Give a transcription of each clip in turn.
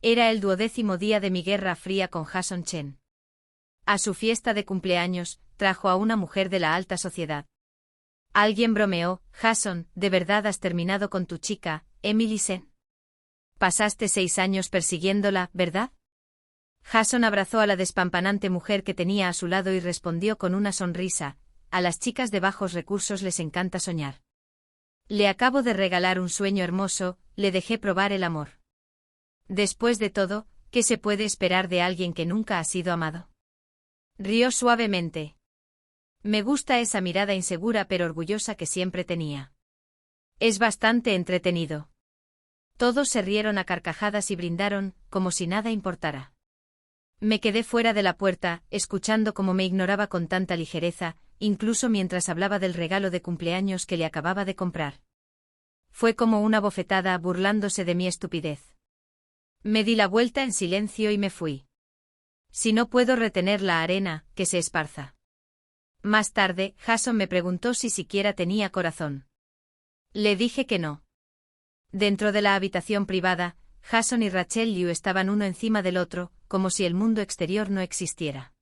Era el 12º día de mi guerra fría con Jason Chen. A su fiesta de cumpleaños, trajo a una mujer de la alta sociedad. Alguien bromeó: Jason, ¿de verdad has terminado con tu chica, Emily Sen? Pasaste 6 años persiguiéndola, ¿verdad? Jason abrazó a la despampanante mujer que tenía a su lado y respondió con una sonrisa: a las chicas de bajos recursos les encanta soñar. Le acabo de regalar un sueño hermoso, le dejé probar el amor. Después de todo, ¿qué se puede esperar de alguien que nunca ha sido amado? Rió suavemente. Me gusta esa mirada insegura pero orgullosa que siempre tenía. Es bastante entretenido. Todos se rieron a carcajadas y brindaron, como si nada importara. Me quedé fuera de la puerta, escuchando cómo me ignoraba con tanta ligereza, incluso mientras hablaba del regalo de cumpleaños que le acababa de comprar. Fue como una bofetada burlándose de mi estupidez. Me di la vuelta en silencio y me fui. Si no puedo retener la arena, que se esparza. Más tarde, Jason me preguntó si siquiera tenía corazón. Le dije que no. Dentro de la habitación privada, Jason y Rachel Liu estaban uno encima del otro, como si el mundo exterior no existiera.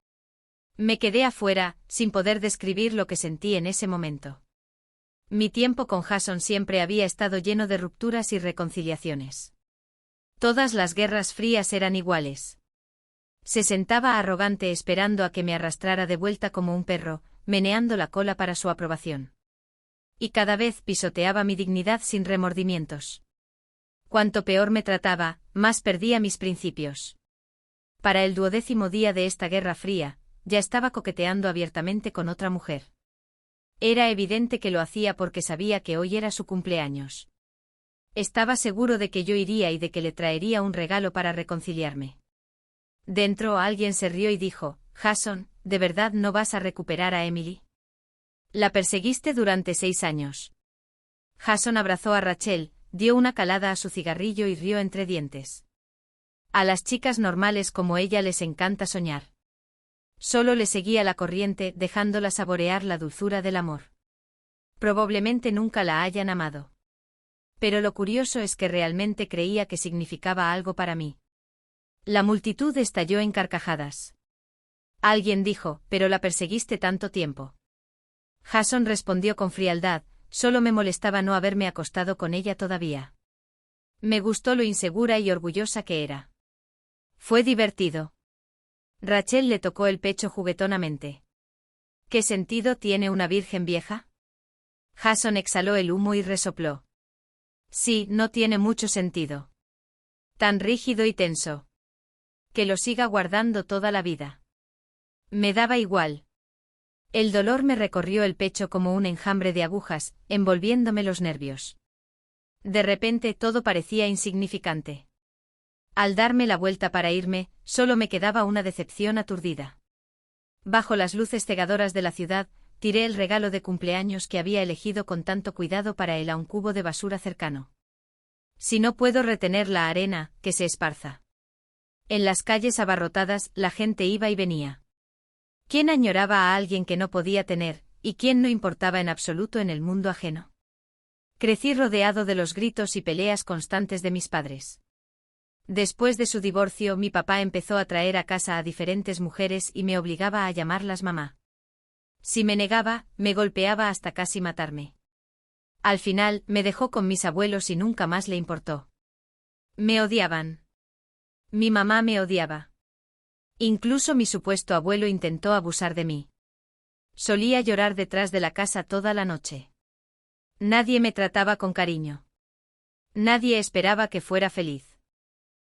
Me quedé afuera, sin poder describir lo que sentí en ese momento. Mi tiempo con Jason siempre había estado lleno de rupturas y reconciliaciones. Todas las guerras frías eran iguales. Se sentaba arrogante esperando a que me arrastrara de vuelta como un perro, meneando la cola para su aprobación. Y cada vez pisoteaba mi dignidad sin remordimientos. Cuanto peor me trataba, más perdía mis principios. Para el 12º día de esta guerra fría, ya estaba coqueteando abiertamente con otra mujer. Era evidente que lo hacía porque sabía que hoy era su cumpleaños. Estaba seguro de que yo iría y de que le traería un regalo para reconciliarme. Dentro alguien se rió y dijo: Jason, ¿de verdad no vas a recuperar a Emily? La perseguiste durante 6 años. Jason abrazó a Rachel, dio una calada a su cigarrillo y rió entre dientes. A las chicas normales como ella les encanta soñar. Solo le seguía la corriente, dejándola saborear la dulzura del amor. Probablemente nunca la hayan amado. Pero lo curioso es que realmente creía que significaba algo para mí. La multitud estalló en carcajadas. Alguien dijo: ¿pero la perseguiste tanto tiempo? Jason respondió con frialdad: solo me molestaba no haberme acostado con ella todavía. Me gustó lo insegura y orgullosa que era. Fue divertido. Rachel le tocó el pecho juguetonamente. ¿Qué sentido tiene una virgen vieja? Jason exhaló el humo y resopló. Sí, no tiene mucho sentido. Tan rígido y tenso. Que lo siga guardando toda la vida. Me daba igual. El dolor me recorrió el pecho como un enjambre de agujas, envolviéndome los nervios. De repente todo parecía insignificante. Al darme la vuelta para irme, solo me quedaba una decepción aturdida. Bajo las luces cegadoras de la ciudad, tiré el regalo de cumpleaños que había elegido con tanto cuidado para él a un cubo de basura cercano. Si no puedo retener la arena, que se esparza. En las calles abarrotadas, la gente iba y venía. ¿Quién añoraba a alguien que no podía tener, y quién no importaba en absoluto en el mundo ajeno? Crecí rodeado de los gritos y peleas constantes de mis padres. Después de su divorcio, mi papá empezó a traer a casa a diferentes mujeres y me obligaba a llamarlas mamá. Si me negaba, me golpeaba hasta casi matarme. Al final, me dejó con mis abuelos y nunca más le importó. Me odiaban. Mi mamá me odiaba. Incluso mi supuesto abuelo intentó abusar de mí. Solía llorar detrás de la casa toda la noche. Nadie me trataba con cariño. Nadie esperaba que fuera feliz.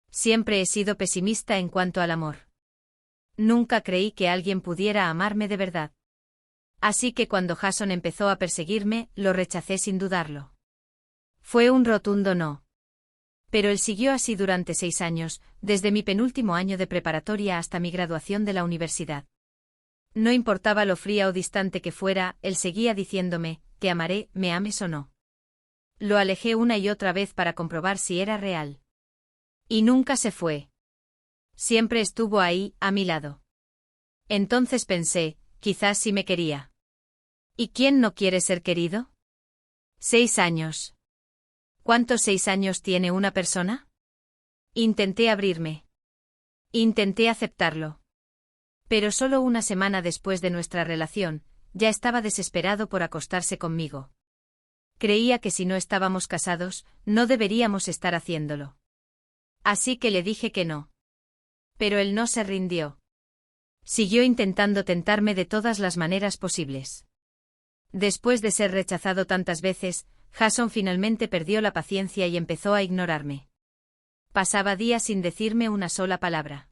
Siempre he sido pesimista en cuanto al amor. Nunca creí que alguien pudiera amarme de verdad. Así que cuando Jason empezó a perseguirme, lo rechacé sin dudarlo. Fue un rotundo no. Pero él siguió así durante 6 años, desde mi penúltimo año de preparatoria hasta mi graduación de la universidad. No importaba lo fría o distante que fuera, él seguía diciéndome: te amaré, me ames o no. Lo alejé una y otra vez para comprobar si era real. Y nunca se fue. Siempre estuvo ahí, a mi lado. Entonces pensé, quizás sí me quería. ¿Y quién no quiere ser querido? 6 años. ¿Cuántos 6 años tiene una persona? Intenté abrirme. Intenté aceptarlo. Pero solo una semana después de nuestra relación, ya estaba desesperado por acostarse conmigo. Creía que si no estábamos casados, no deberíamos estar haciéndolo. Así que le dije que no. Pero él no se rindió. Siguió intentando tentarme de todas las maneras posibles. Después de ser rechazado tantas veces, Jason finalmente perdió la paciencia y empezó a ignorarme. Pasaba días sin decirme una sola palabra.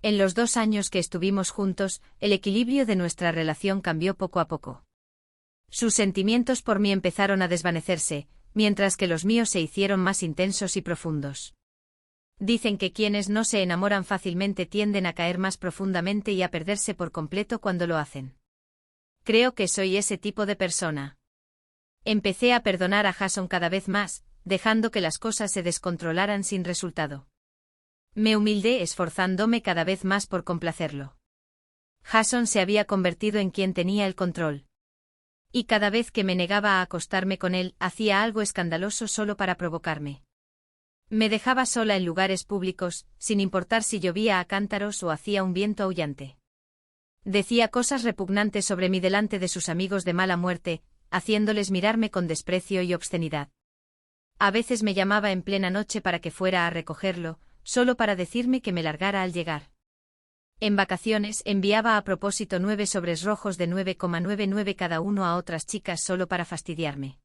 En los 2 años que estuvimos juntos, el equilibrio de nuestra relación cambió poco a poco. Sus sentimientos por mí empezaron a desvanecerse, mientras que los míos se hicieron más intensos y profundos. Dicen que quienes no se enamoran fácilmente tienden a caer más profundamente y a perderse por completo cuando lo hacen. Creo que soy ese tipo de persona. Empecé a perdonar a Jason cada vez más, dejando que las cosas se descontrolaran sin resultado. Me humildé esforzándome cada vez más por complacerlo. Jason se había convertido en quien tenía el control. Y cada vez que me negaba a acostarme con él, hacía algo escandaloso solo para provocarme. Me dejaba sola en lugares públicos, sin importar si llovía a cántaros o hacía un viento aullante. Decía cosas repugnantes sobre mí delante de sus amigos de mala muerte, haciéndoles mirarme con desprecio y obscenidad. A veces me llamaba en plena noche para que fuera a recogerlo, solo para decirme que me largara al llegar. En vacaciones enviaba a propósito 9 sobres rojos de 9,99 cada uno a otras chicas solo para fastidiarme.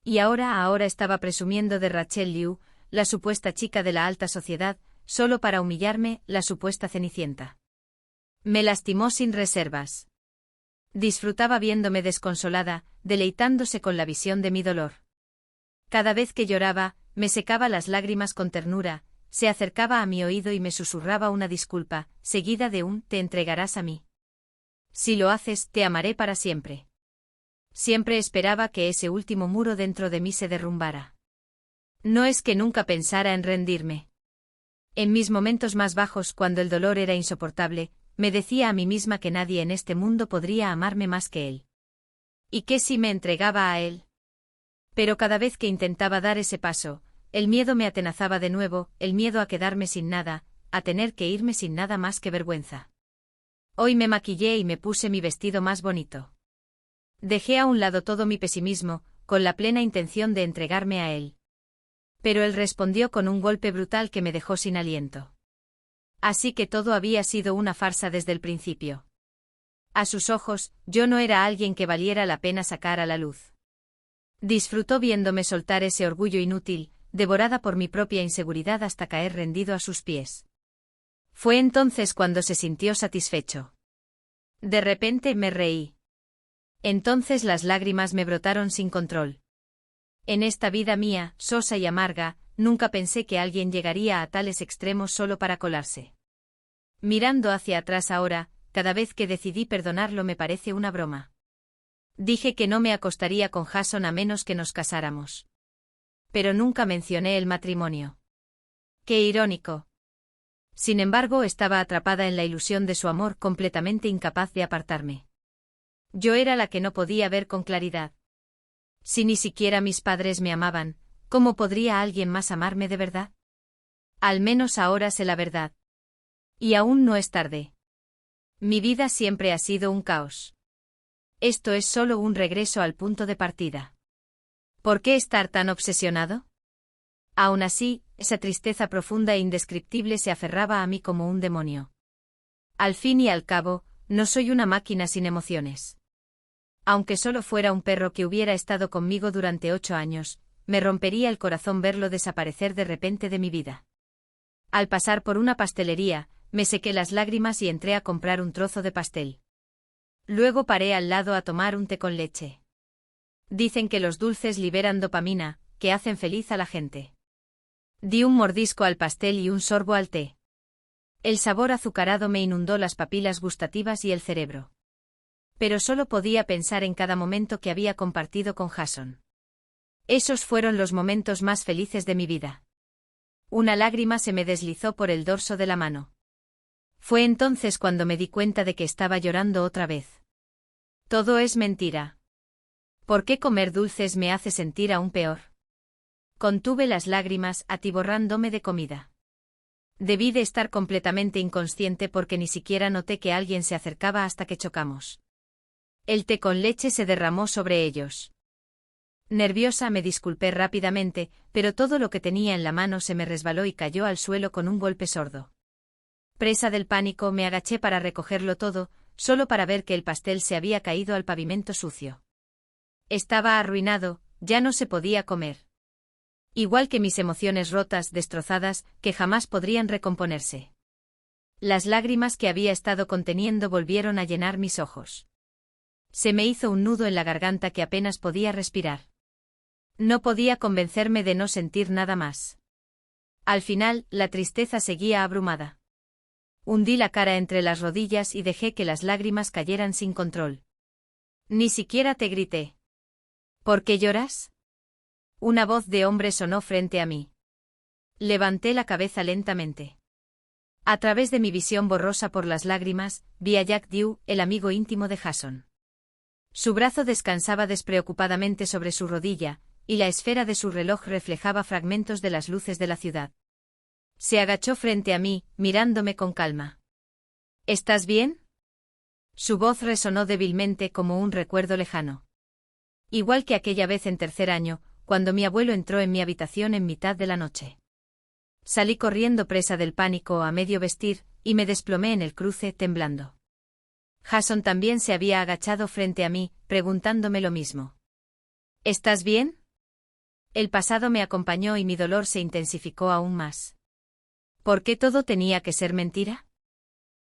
Y ahora estaba presumiendo de Rachel Liu, la supuesta chica de la alta sociedad, solo para humillarme, la supuesta cenicienta. Me lastimó sin reservas. Disfrutaba viéndome desconsolada, deleitándose con la visión de mi dolor. Cada vez que lloraba, me secaba las lágrimas con ternura, se acercaba a mi oído y me susurraba una disculpa, seguida de un «te entregarás a mí». Si lo haces, te amaré para siempre. Siempre esperaba que ese último muro dentro de mí se derrumbara. No es que nunca pensara en rendirme. En mis momentos más bajos, cuando el dolor era insoportable, me decía a mí misma que nadie en este mundo podría amarme más que él. ¿Y qué si me entregaba a él? Pero cada vez que intentaba dar ese paso, el miedo me atenazaba de nuevo, el miedo a quedarme sin nada, a tener que irme sin nada más que vergüenza. Hoy me maquillé y me puse mi vestido más bonito. Dejé a un lado todo mi pesimismo, con la plena intención de entregarme a él. Pero él respondió con un golpe brutal que me dejó sin aliento. Así que todo había sido una farsa desde el principio. A sus ojos, yo no era alguien que valiera la pena sacar a la luz. Disfrutó viéndome soltar ese orgullo inútil, devorada por mi propia inseguridad hasta caer rendido a sus pies. Fue entonces cuando se sintió satisfecho. De repente me reí. Entonces las lágrimas me brotaron sin control. En esta vida mía, sosa y amarga, nunca pensé que alguien llegaría a tales extremos solo para colarse. Mirando hacia atrás ahora, cada vez que decidí perdonarlo me parece una broma. Dije que no me acostaría con Jason a menos que nos casáramos. Pero nunca mencioné el matrimonio. Qué irónico. Sin embargo, estaba atrapada en la ilusión de su amor, completamente incapaz de apartarme. Yo era la que no podía ver con claridad. Si ni siquiera mis padres me amaban, ¿cómo podría alguien más amarme de verdad? Al menos ahora sé la verdad. Y aún no es tarde. Mi vida siempre ha sido un caos. Esto es solo un regreso al punto de partida. ¿Por qué estar tan obsesionado? Aún así, esa tristeza profunda e indescriptible se aferraba a mí como un demonio. Al fin y al cabo, no soy una máquina sin emociones. Aunque solo fuera un perro que hubiera estado conmigo durante 8 años, me rompería el corazón verlo desaparecer de repente de mi vida. Al pasar por una pastelería, me sequé las lágrimas y entré a comprar un trozo de pastel. Luego paré al lado a tomar un té con leche. Dicen que los dulces liberan dopamina, que hacen feliz a la gente. Di un mordisco al pastel y un sorbo al té. El sabor azucarado me inundó las papilas gustativas y el cerebro. Pero solo podía pensar en cada momento que había compartido con Jason. Esos fueron los momentos más felices de mi vida. Una lágrima se me deslizó por el dorso de la mano. Fue entonces cuando me di cuenta de que estaba llorando otra vez. Todo es mentira. ¿Por qué comer dulces me hace sentir aún peor? Contuve las lágrimas, atiborrándome de comida. Debí de estar completamente inconsciente porque ni siquiera noté que alguien se acercaba hasta que chocamos. El té con leche se derramó sobre ellos. Nerviosa me disculpé rápidamente, pero todo lo que tenía en la mano se me resbaló y cayó al suelo con un golpe sordo. Presa del pánico me agaché para recogerlo todo, solo para ver que el pastel se había caído al pavimento sucio. Estaba arruinado, ya no se podía comer. Igual que mis emociones rotas, destrozadas, que jamás podrían recomponerse. Las lágrimas que había estado conteniendo volvieron a llenar mis ojos. Se me hizo un nudo en la garganta que apenas podía respirar. No podía convencerme de no sentir nada más. Al final, la tristeza seguía abrumada. Hundí la cara entre las rodillas y dejé que las lágrimas cayeran sin control. Ni siquiera te grité. ¿Por qué lloras? Una voz de hombre sonó frente a mí. Levanté la cabeza lentamente. A través de mi visión borrosa por las lágrimas, vi a Jack Dew, el amigo íntimo de Jason. Su brazo descansaba despreocupadamente sobre su rodilla, y la esfera de su reloj reflejaba fragmentos de las luces de la ciudad. Se agachó frente a mí, mirándome con calma. ¿Estás bien? Su voz resonó débilmente como un recuerdo lejano. Igual que aquella vez en tercer año, cuando mi abuelo entró en mi habitación en mitad de la noche. Salí corriendo presa del pánico a medio vestir, y me desplomé en el cruce temblando. Jason también se había agachado frente a mí, preguntándome lo mismo. ¿Estás bien? El pasado me acompañó y mi dolor se intensificó aún más. ¿Por qué todo tenía que ser mentira?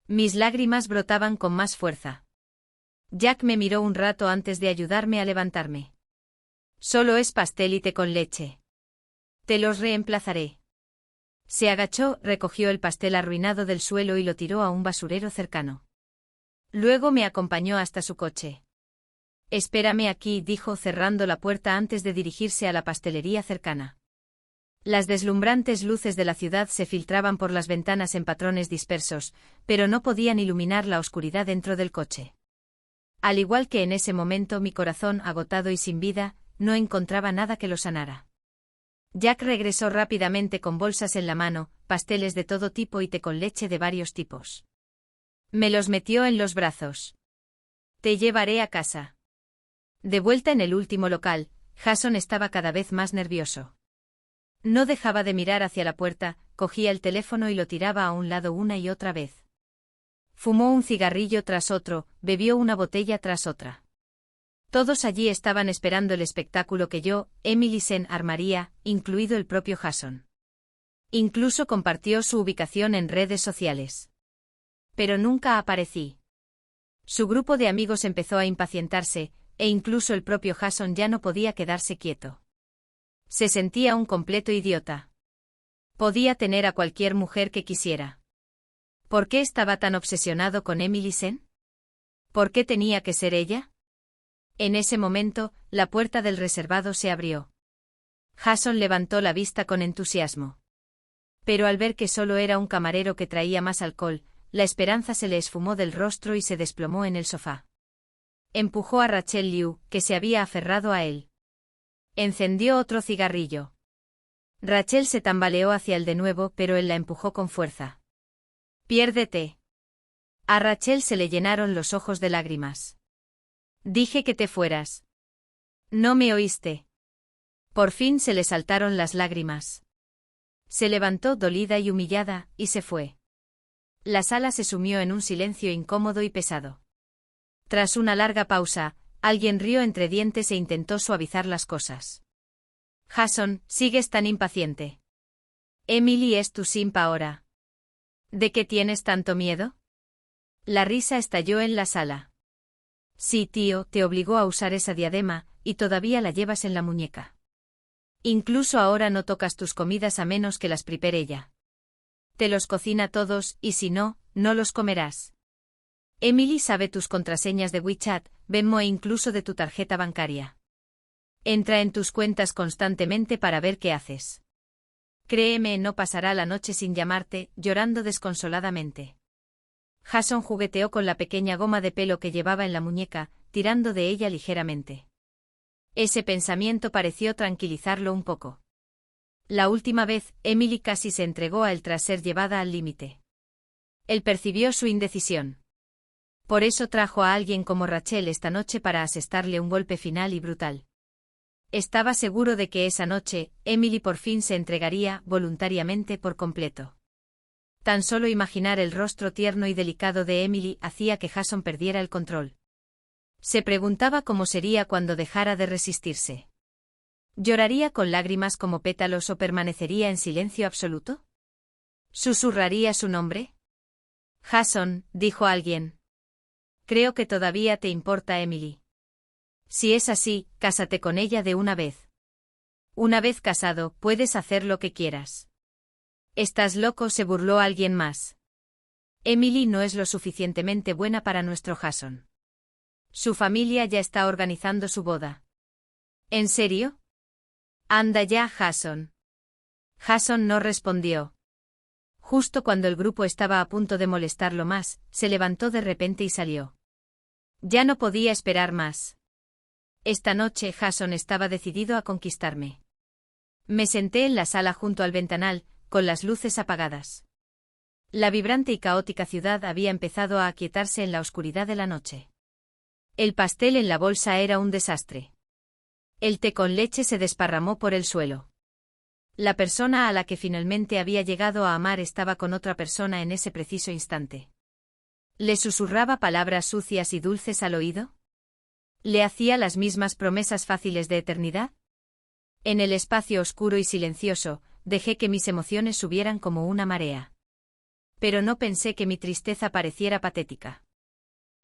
Mis lágrimas brotaban con más fuerza. Jack me miró un rato antes de ayudarme a levantarme. Solo es pastel y té con leche. Te los reemplazaré. Se agachó, recogió el pastel arruinado del suelo y lo tiró a un basurero cercano. Luego me acompañó hasta su coche. Espérame aquí, dijo cerrando la puerta antes de dirigirse a la pastelería cercana. Las deslumbrantes luces de la ciudad se filtraban por las ventanas en patrones dispersos, pero no podían iluminar la oscuridad dentro del coche. Al igual que en ese momento mi corazón, agotado y sin vida, no encontraba nada que lo sanara. Jack regresó rápidamente con bolsas en la mano, pasteles de todo tipo y té con leche de varios tipos. Me los metió en los brazos. Te llevaré a casa. De vuelta en el último local, Jason estaba cada vez más nervioso. No dejaba de mirar hacia la puerta, cogía el teléfono y lo tiraba a un lado una y otra vez. Fumó un cigarrillo tras otro, bebió una botella tras otra. Todos allí estaban esperando el espectáculo que yo, Emily Sen, armaría, incluido el propio Jason. Incluso compartió su ubicación en redes sociales. Pero nunca aparecí. Su grupo de amigos empezó a impacientarse, e incluso el propio Jason ya no podía quedarse quieto. Se sentía un completo idiota. Podía tener a cualquier mujer que quisiera. ¿Por qué estaba tan obsesionado con Emily Sen? ¿Por qué tenía que ser ella? En ese momento, la puerta del reservado se abrió. Jason levantó la vista con entusiasmo. Pero al ver que solo era un camarero que traía más alcohol, la esperanza se le esfumó del rostro y se desplomó en el sofá. Empujó a Rachel Liu, que se había aferrado a él. Encendió otro cigarrillo. Rachel se tambaleó hacia él de nuevo, pero él la empujó con fuerza. Piérdete. A Rachel se le llenaron los ojos de lágrimas. Dije que te fueras. ¿No me oíste? Por fin se le saltaron las lágrimas. Se levantó dolida y humillada, y se fue. La sala se sumió en un silencio incómodo y pesado. Tras una larga pausa, alguien rió entre dientes e intentó suavizar las cosas. Jason, sigues tan impaciente. Emily es tu simp ahora. ¿De qué tienes tanto miedo? La risa estalló en la sala. Sí, tío, te obligó a usar esa diadema, y todavía la llevas en la muñeca. Incluso ahora no tocas tus comidas a menos que las prepare ella. Te los cocina todos, y si no, no los comerás. Emily sabe tus contraseñas de WeChat, Venmo e incluso de tu tarjeta bancaria. Entra en tus cuentas constantemente para ver qué haces. Créeme, no pasará la noche sin llamarte, llorando desconsoladamente. Jason jugueteó con la pequeña goma de pelo que llevaba en la muñeca, tirando de ella ligeramente. Ese pensamiento pareció tranquilizarlo un poco. La última vez, Emily casi se entregó a él tras ser llevada al límite. Él percibió su indecisión. Por eso trajo a alguien como Rachel esta noche para asestarle un golpe final y brutal. Estaba seguro de que esa noche, Emily por fin se entregaría voluntariamente por completo. Tan solo imaginar el rostro tierno y delicado de Emily hacía que Jason perdiera el control. Se preguntaba cómo sería cuando dejara de resistirse. ¿Lloraría con lágrimas como pétalos o permanecería en silencio absoluto? ¿Susurraría su nombre? Jason, dijo alguien. Creo que todavía te importa Emily. Si es así, cásate con ella de una vez. Una vez casado, puedes hacer lo que quieras. ¿Estás loco?, se burló alguien más. Emily no es lo suficientemente buena para nuestro Jason. Su familia ya está organizando su boda. ¿En serio? Anda ya, Jason. Jason no respondió. Justo cuando el grupo estaba a punto de molestarlo más, se levantó de repente y salió. Ya no podía esperar más. Esta noche Jason estaba decidido a conquistarme. Me senté en la sala junto al ventanal, con las luces apagadas. La vibrante y caótica ciudad había empezado a aquietarse en la oscuridad de la noche. El pastel en la bolsa era un desastre. El té con leche se desparramó por el suelo. La persona a la que finalmente había llegado a amar estaba con otra persona en ese preciso instante. ¿Le susurraba palabras sucias y dulces al oído? ¿Le hacía las mismas promesas fáciles de eternidad? En el espacio oscuro y silencioso, dejé que mis emociones subieran como una marea. Pero no pensé que mi tristeza pareciera patética.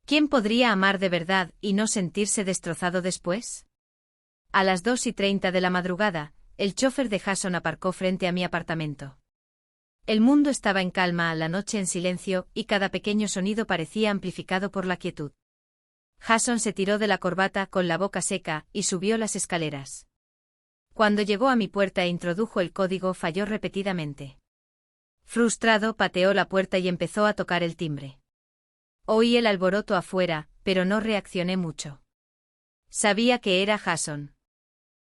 ¿Quién podría amar de verdad y no sentirse destrozado después? A las 2:30 de la madrugada, el chofer de Jason aparcó frente a mi apartamento. El mundo estaba en calma, la noche en silencio, y cada pequeño sonido parecía amplificado por la quietud. Jason se tiró de la corbata con la boca seca y subió las escaleras. Cuando llegó a mi puerta e introdujo el código, falló repetidamente. Frustrado, pateó la puerta y empezó a tocar el timbre. Oí el alboroto afuera, pero no reaccioné mucho. Sabía que era Jason.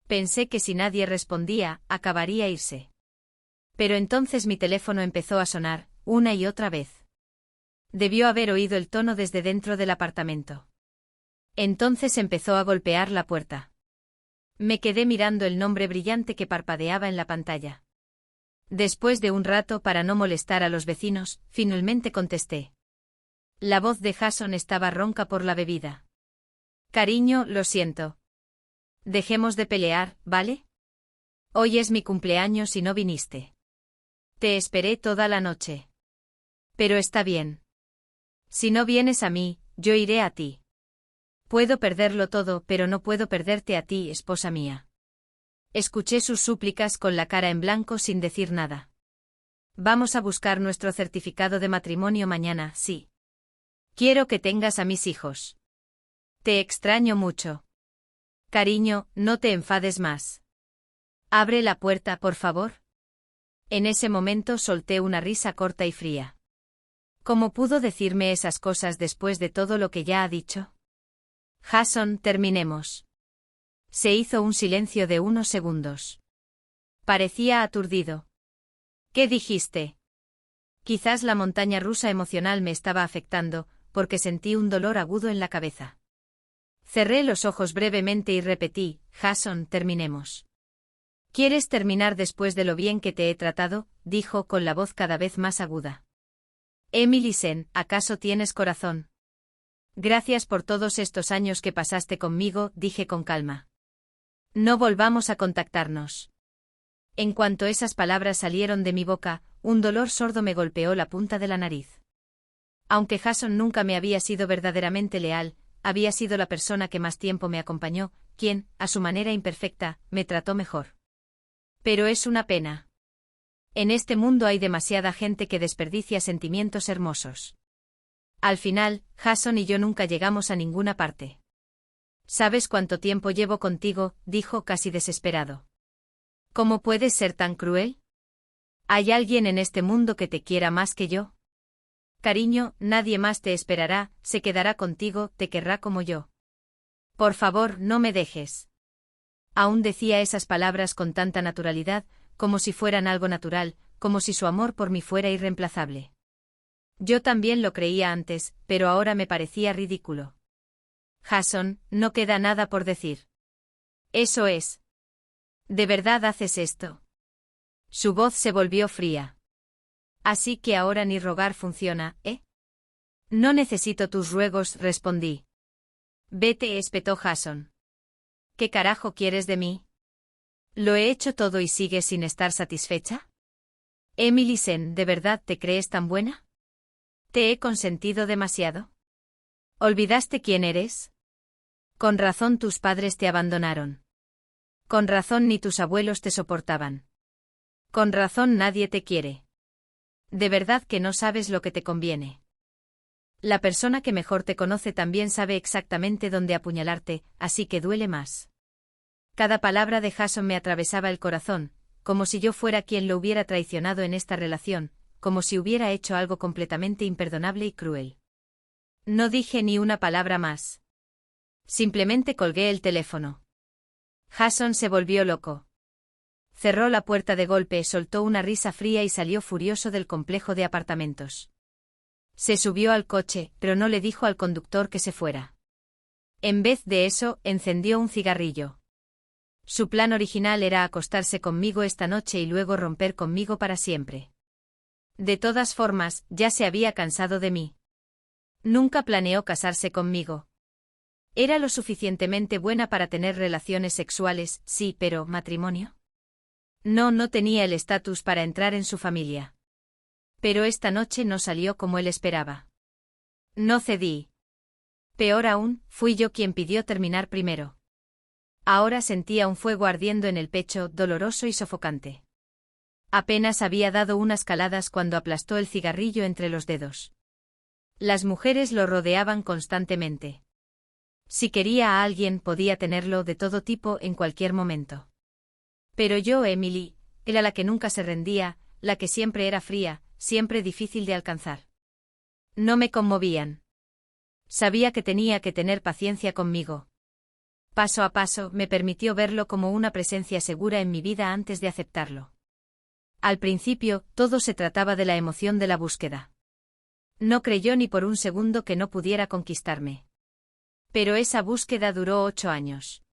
Pensé que si nadie respondía, acabaría irse. Pero entonces mi teléfono empezó a sonar, una y otra vez. Debió haber oído el tono desde dentro del apartamento. Entonces empezó a golpear la puerta. Me quedé mirando el nombre brillante que parpadeaba en la pantalla. Después de un rato, para no molestar a los vecinos, finalmente contesté. La voz de Jason estaba ronca por la bebida. Cariño, lo siento. Dejemos de pelear, ¿vale? Hoy es mi cumpleaños y no viniste. Te esperé toda la noche. Pero está bien. Si no vienes a mí, yo iré a ti. Puedo perderlo todo, pero no puedo perderte a ti, esposa mía. Escuché sus súplicas con la cara en blanco sin decir nada. Vamos a buscar nuestro certificado de matrimonio mañana, sí. Quiero que tengas a mis hijos. Te extraño mucho. Cariño, no te enfades más. Abre la puerta, por favor. En ese momento solté una risa corta y fría. ¿Cómo pudo decirme esas cosas después de todo lo que ya ha dicho? Jason, terminemos. Se hizo un silencio de unos segundos. Parecía aturdido. ¿Qué dijiste? Quizás la montaña rusa emocional me estaba afectando, porque sentí un dolor agudo en la cabeza. Cerré los ojos brevemente y repetí, Jason, terminemos. ¿Quieres terminar después de lo bien que te he tratado?, dijo con la voz cada vez más aguda. Emily Sen, ¿acaso tienes corazón? Gracias por todos estos años que pasaste conmigo, dije con calma. No volvamos a contactarnos. En cuanto esas palabras salieron de mi boca, un dolor sordo me golpeó la punta de la nariz. Aunque Jason nunca me había sido verdaderamente leal, había sido la persona que más tiempo me acompañó, quien, a su manera imperfecta, me trató mejor. Pero es una pena. En este mundo hay demasiada gente que desperdicia sentimientos hermosos. Al final, Jason y yo nunca llegamos a ninguna parte. ¿Sabes cuánto tiempo llevo contigo?, dijo casi desesperado. ¿Cómo puedes ser tan cruel? ¿Hay alguien en este mundo que te quiera más que yo? Cariño, nadie más te esperará, se quedará contigo, te querrá como yo. Por favor, no me dejes. Aún decía esas palabras con tanta naturalidad, como si fueran algo natural, como si su amor por mí fuera irreemplazable. Yo también lo creía antes, pero ahora me parecía ridículo. Jason, no queda nada por decir. Eso es. ¿De verdad haces esto? Su voz se volvió fría. Así que ahora ni rogar funciona, ¿eh? No necesito tus ruegos, respondí. Vete, espetó Jason. ¿Qué carajo quieres de mí? ¿Lo he hecho todo y sigues sin estar satisfecha? Emily Sen, ¿de verdad te crees tan buena? ¿Te he consentido demasiado? ¿Olvidaste quién eres? Con razón tus padres te abandonaron. Con razón ni tus abuelos te soportaban. Con razón nadie te quiere. De verdad que no sabes lo que te conviene. La persona que mejor te conoce también sabe exactamente dónde apuñalarte, así que duele más. Cada palabra de Jason me atravesaba el corazón, como si yo fuera quien lo hubiera traicionado en esta relación, como si hubiera hecho algo completamente imperdonable y cruel. No dije ni una palabra más. Simplemente colgué el teléfono. Jason se volvió loco. Cerró la puerta de golpe, soltó una risa fría y salió furioso del complejo de apartamentos. Se subió al coche, pero no le dijo al conductor que se fuera. En vez de eso, encendió un cigarrillo. Su plan original era acostarse conmigo esta noche y luego romper conmigo para siempre. De todas formas, ya se había cansado de mí. Nunca planeó casarse conmigo. Era lo suficientemente buena para tener relaciones sexuales, sí, pero ¿matrimonio? No tenía el estatus para entrar en su familia. Pero esta noche no salió como él esperaba. No cedí. Peor aún, fui yo quien pidió terminar primero. Ahora sentía un fuego ardiendo en el pecho, doloroso y sofocante. Apenas había dado unas caladas cuando aplastó el cigarrillo entre los dedos. Las mujeres lo rodeaban constantemente. Si quería a alguien podía tenerlo de todo tipo en cualquier momento. Pero yo, Emily, era la que nunca se rendía, la que siempre era fría, siempre difícil de alcanzar. No me conmovían. Sabía que tenía que tener paciencia conmigo. Paso a paso, me permitió verlo como una presencia segura en mi vida antes de aceptarlo. Al principio, todo se trataba de la emoción de la búsqueda. No creyó ni por un segundo que no pudiera conquistarme. Pero esa búsqueda duró 8 años.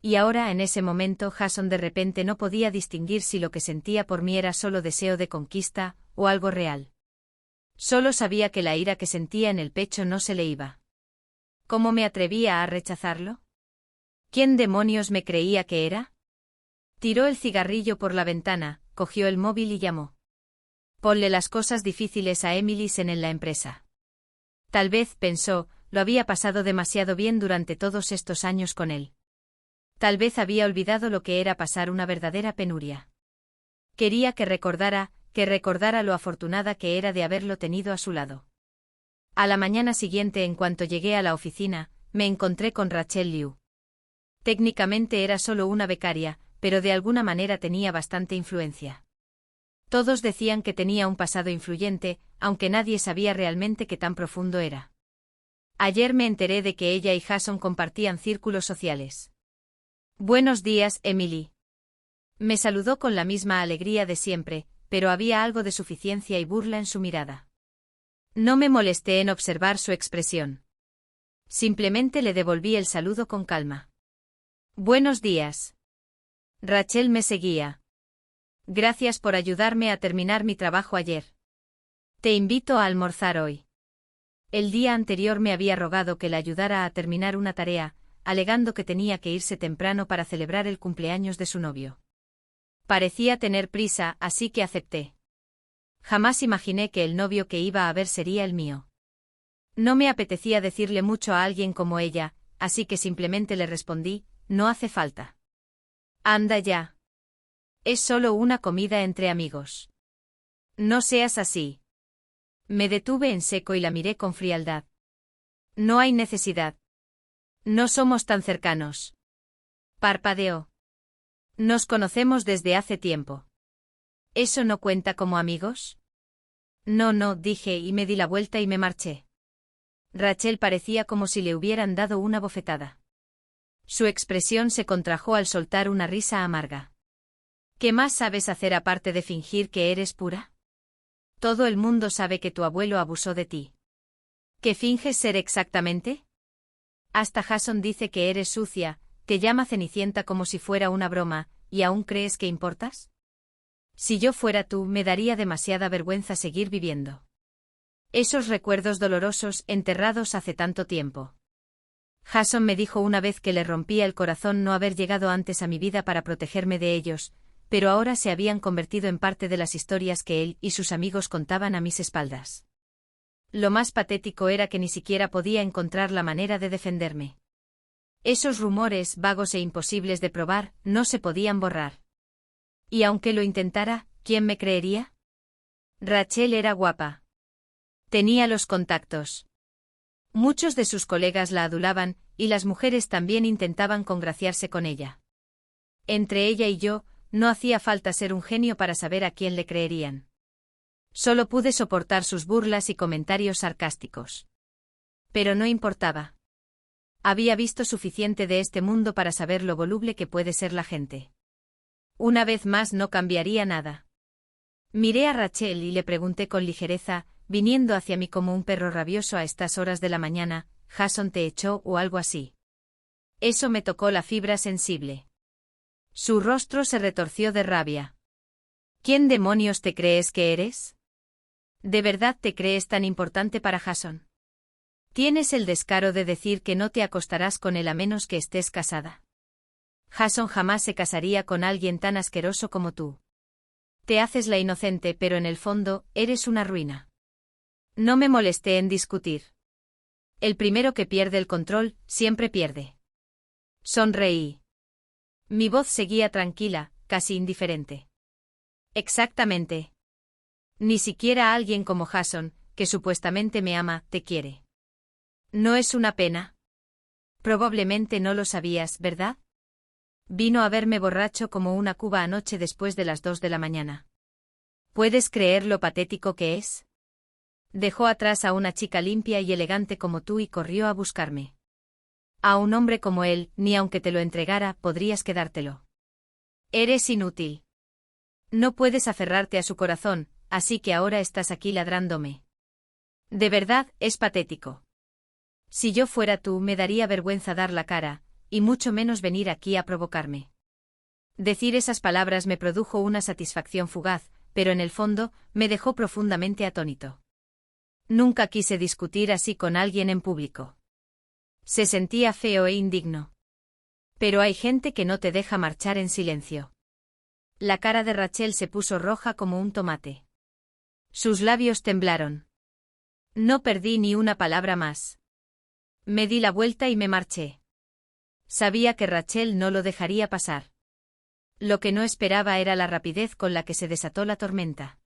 Y ahora, en ese momento, Jason de repente no podía distinguir si lo que sentía por mí era solo deseo de conquista, o algo real. Solo sabía que la ira que sentía en el pecho no se le iba. ¿Cómo me atrevía a rechazarlo? ¿Quién demonios me creía que era? Tiró el cigarrillo por la ventana, cogió el móvil y llamó. Ponle las cosas difíciles a Emily Sen en la empresa. Tal vez, pensó, lo había pasado demasiado bien durante todos estos años con él. Tal vez había olvidado lo que era pasar una verdadera penuria. Quería que recordara lo afortunada que era de haberlo tenido a su lado. A la mañana siguiente, en cuanto llegué a la oficina, me encontré con Rachel Liu. Técnicamente era solo una becaria, pero de alguna manera tenía bastante influencia. Todos decían que tenía un pasado influyente, aunque nadie sabía realmente qué tan profundo era. Ayer me enteré de que ella y Jason compartían círculos sociales. Buenos días, Emily. Me saludó con la misma alegría de siempre, pero había algo de suficiencia y burla en su mirada. No me molesté en observar su expresión. Simplemente le devolví el saludo con calma. Buenos días. Rachel me seguía. Gracias por ayudarme a terminar mi trabajo ayer. Te invito a almorzar hoy. El día anterior me había rogado que le ayudara a terminar una tarea, alegando que tenía que irse temprano para celebrar el cumpleaños de su novio. Parecía tener prisa, así que acepté. Jamás imaginé que el novio que iba a ver sería el mío. No me apetecía decirle mucho a alguien como ella, así que simplemente le respondí, no hace falta. Anda ya. Es solo una comida entre amigos. No seas así. Me detuve en seco y la miré con frialdad. No hay necesidad. No somos tan cercanos. Parpadeó. Nos conocemos desde hace tiempo. ¿Eso no cuenta como amigos? No, dije y me di la vuelta y me marché. Rachel parecía como si le hubieran dado una bofetada. Su expresión se contrajo al soltar una risa amarga. ¿Qué más sabes hacer aparte de fingir que eres pura? Todo el mundo sabe que tu abuelo abusó de ti. ¿Qué finges ser exactamente? Hasta Jason dice que eres sucia, te llama Cenicienta como si fuera una broma, ¿y aún crees que importas? Si yo fuera tú, me daría demasiada vergüenza seguir viviendo. Esos recuerdos dolorosos enterrados hace tanto tiempo. Jason me dijo una vez que le rompía el corazón no haber llegado antes a mi vida para protegerme de ellos, pero ahora se habían convertido en parte de las historias que él y sus amigos contaban a mis espaldas. Lo más patético era que ni siquiera podía encontrar la manera de defenderme. Esos rumores, vagos e imposibles de probar, no se podían borrar. Y aunque lo intentara, ¿quién me creería? Rachel era guapa. Tenía los contactos. Muchos de sus colegas la adulaban, y las mujeres también intentaban congraciarse con ella. Entre ella y yo, no hacía falta ser un genio para saber a quién le creerían. Solo pude soportar sus burlas y comentarios sarcásticos. Pero no importaba. Había visto suficiente de este mundo para saber lo voluble que puede ser la gente. Una vez más no cambiaría nada. Miré a Rachel y le pregunté con ligereza, viniendo hacia mí como un perro rabioso a estas horas de la mañana, ¿Jason te echó o algo así? Eso me tocó la fibra sensible. Su rostro se retorció de rabia. ¿Quién demonios te crees que eres? ¿De verdad te crees tan importante para Jason? Tienes el descaro de decir que no te acostarás con él a menos que estés casada. Jason jamás se casaría con alguien tan asqueroso como tú. Te haces la inocente, pero en el fondo, eres una ruina. No me molesté en discutir. El primero que pierde el control, siempre pierde. Sonreí. Mi voz seguía tranquila, casi indiferente. Exactamente. Ni siquiera alguien como Jason, que supuestamente me ama, te quiere. ¿No es una pena? Probablemente no lo sabías, ¿verdad? Vino a verme borracho como una cuba anoche después de las 2 de la mañana. ¿Puedes creer lo patético que es? Dejó atrás a una chica limpia y elegante como tú y corrió a buscarme. A un hombre como él, ni aunque te lo entregara, podrías quedártelo. Eres inútil. No puedes aferrarte a su corazón, así que ahora estás aquí ladrándome. De verdad, es patético. Si yo fuera tú, me daría vergüenza dar la cara, y mucho menos venir aquí a provocarme. Decir esas palabras me produjo una satisfacción fugaz, pero en el fondo, me dejó profundamente atónito. Nunca quise discutir así con alguien en público. Se sentía feo e indigno. Pero hay gente que no te deja marchar en silencio. La cara de Rachel se puso roja como un tomate. Sus labios temblaron. No perdí ni una palabra más. Me di la vuelta y me marché. Sabía que Rachel no lo dejaría pasar. Lo que no esperaba era la rapidez con la que se desató la tormenta.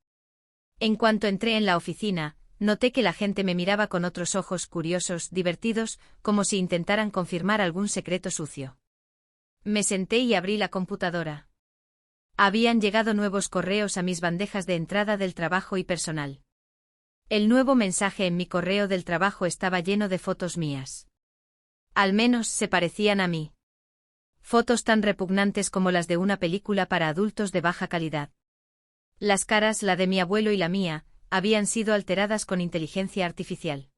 En cuanto entré en la oficina, noté que la gente me miraba con otros ojos curiosos, divertidos, como si intentaran confirmar algún secreto sucio. Me senté y abrí la computadora. Habían llegado nuevos correos a mis bandejas de entrada del trabajo y personal. El nuevo mensaje en mi correo del trabajo estaba lleno de fotos mías. Al menos se parecían a mí. Fotos tan repugnantes como las de una película para adultos de baja calidad. Las caras, la de mi abuelo y la mía, habían sido alteradas con inteligencia artificial.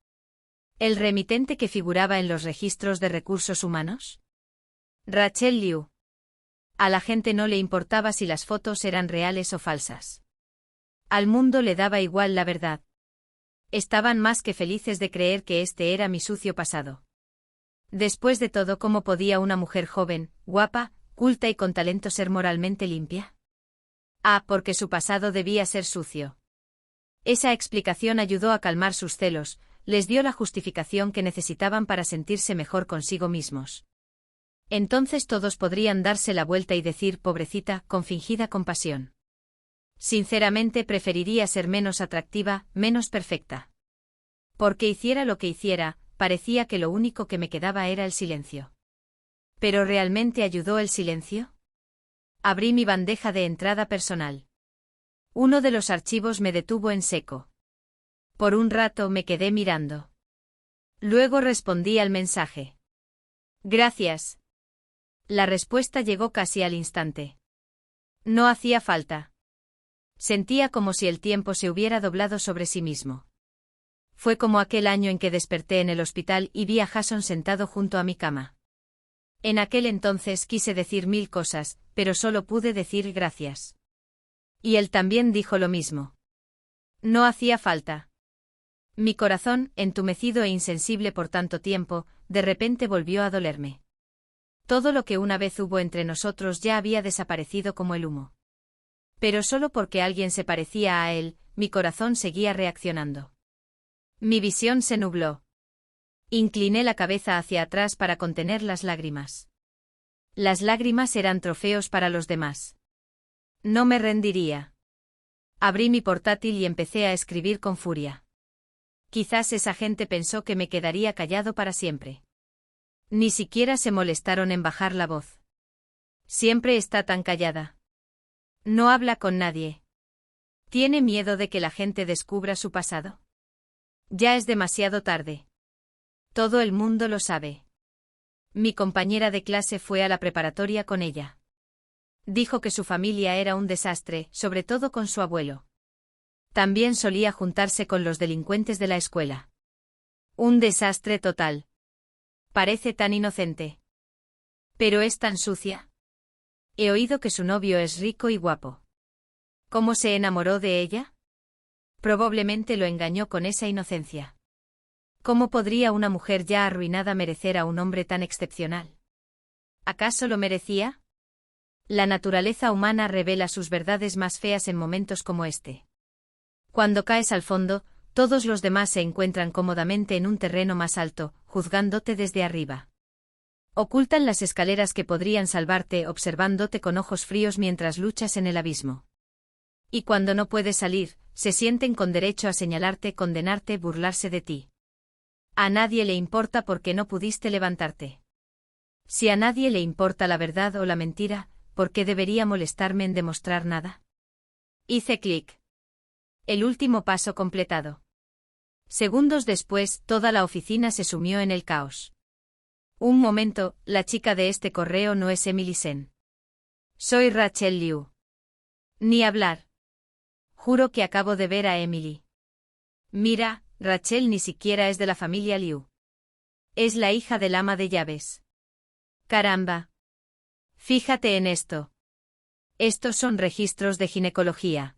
¿El remitente que figuraba en los registros de recursos humanos? Rachel Liu. A la gente no le importaba si las fotos eran reales o falsas. Al mundo le daba igual la verdad. Estaban más que felices de creer que este era mi sucio pasado. Después de todo, ¿cómo podía una mujer joven, guapa, culta y con talento ser moralmente limpia? Ah, porque su pasado debía ser sucio. Esa explicación ayudó a calmar sus celos, les dio la justificación que necesitaban para sentirse mejor consigo mismos. Entonces todos podrían darse la vuelta y decir pobrecita, con fingida compasión. Sinceramente preferiría ser menos atractiva, menos perfecta. Porque hiciera lo que hiciera, parecía que lo único que me quedaba era el silencio. ¿Pero realmente ayudó el silencio? Abrí mi bandeja de entrada personal. Uno de los archivos me detuvo en seco. Por un rato me quedé mirando. Luego respondí al mensaje. Gracias. La respuesta llegó casi al instante. No hacía falta. Sentía como si el tiempo se hubiera doblado sobre sí mismo. Fue como aquel año en que desperté en el hospital y vi a Jason sentado junto a mi cama. En aquel entonces quise decir 1000 cosas, pero solo pude decir gracias. Y él también dijo lo mismo. No hacía falta. Mi corazón, entumecido e insensible por tanto tiempo, de repente volvió a dolerme. Todo lo que una vez hubo entre nosotros ya había desaparecido como el humo. Pero solo porque alguien se parecía a él, mi corazón seguía reaccionando. Mi visión se nubló. Incliné la cabeza hacia atrás para contener las lágrimas. Las lágrimas eran trofeos para los demás. No me rendiría. Abrí mi portátil y empecé a escribir con furia. Quizás esa gente pensó que me quedaría callado para siempre. Ni siquiera se molestaron en bajar la voz. Siempre está tan callada. No habla con nadie. ¿Tiene miedo de que la gente descubra su pasado? Ya es demasiado tarde. Todo el mundo lo sabe. Mi compañera de clase fue a la preparatoria con ella. Dijo que su familia era un desastre, sobre todo con su abuelo. También solía juntarse con los delincuentes de la escuela. Un desastre total. Parece tan inocente. Pero es tan sucia. He oído que su novio es rico y guapo. ¿Cómo se enamoró de ella? Probablemente lo engañó con esa inocencia. ¿Cómo podría una mujer ya arruinada merecer a un hombre tan excepcional? ¿Acaso lo merecía? La naturaleza humana revela sus verdades más feas en momentos como este. Cuando caes al fondo, todos los demás se encuentran cómodamente en un terreno más alto, juzgándote desde arriba. Ocultan las escaleras que podrían salvarte observándote con ojos fríos mientras luchas en el abismo. Y cuando no puedes salir, se sienten con derecho a señalarte, condenarte, burlarse de ti. A nadie le importa por qué no pudiste levantarte. Si a nadie le importa la verdad o la mentira, ¿por qué debería molestarme en demostrar nada? Hice clic. El último paso completado. Segundos después, toda la oficina se sumió en el caos. Un momento, la chica de este correo no es Emily Sen. Soy Rachel Liu. Ni hablar. Juro que acabo de ver a Emily. Mira, Rachel ni siquiera es de la familia Liu. Es la hija del ama de llaves. Caramba. Fíjate en esto. Estos son registros de ginecología.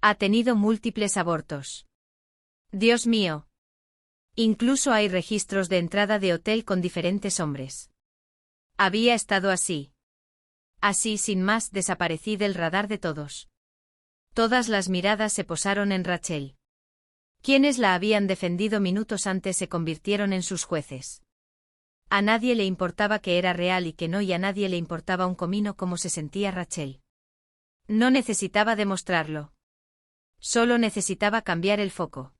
Ha tenido múltiples abortos. Dios mío. Incluso hay registros de entrada de hotel con diferentes hombres. Había estado así. Así sin más desaparecí del radar de todos. Todas las miradas se posaron en Rachel. Quienes la habían defendido minutos antes se convirtieron en sus jueces. A nadie le importaba que era real y que no, y a nadie le importaba un comino cómo se sentía Rachel. No necesitaba demostrarlo. Solo necesitaba cambiar el foco.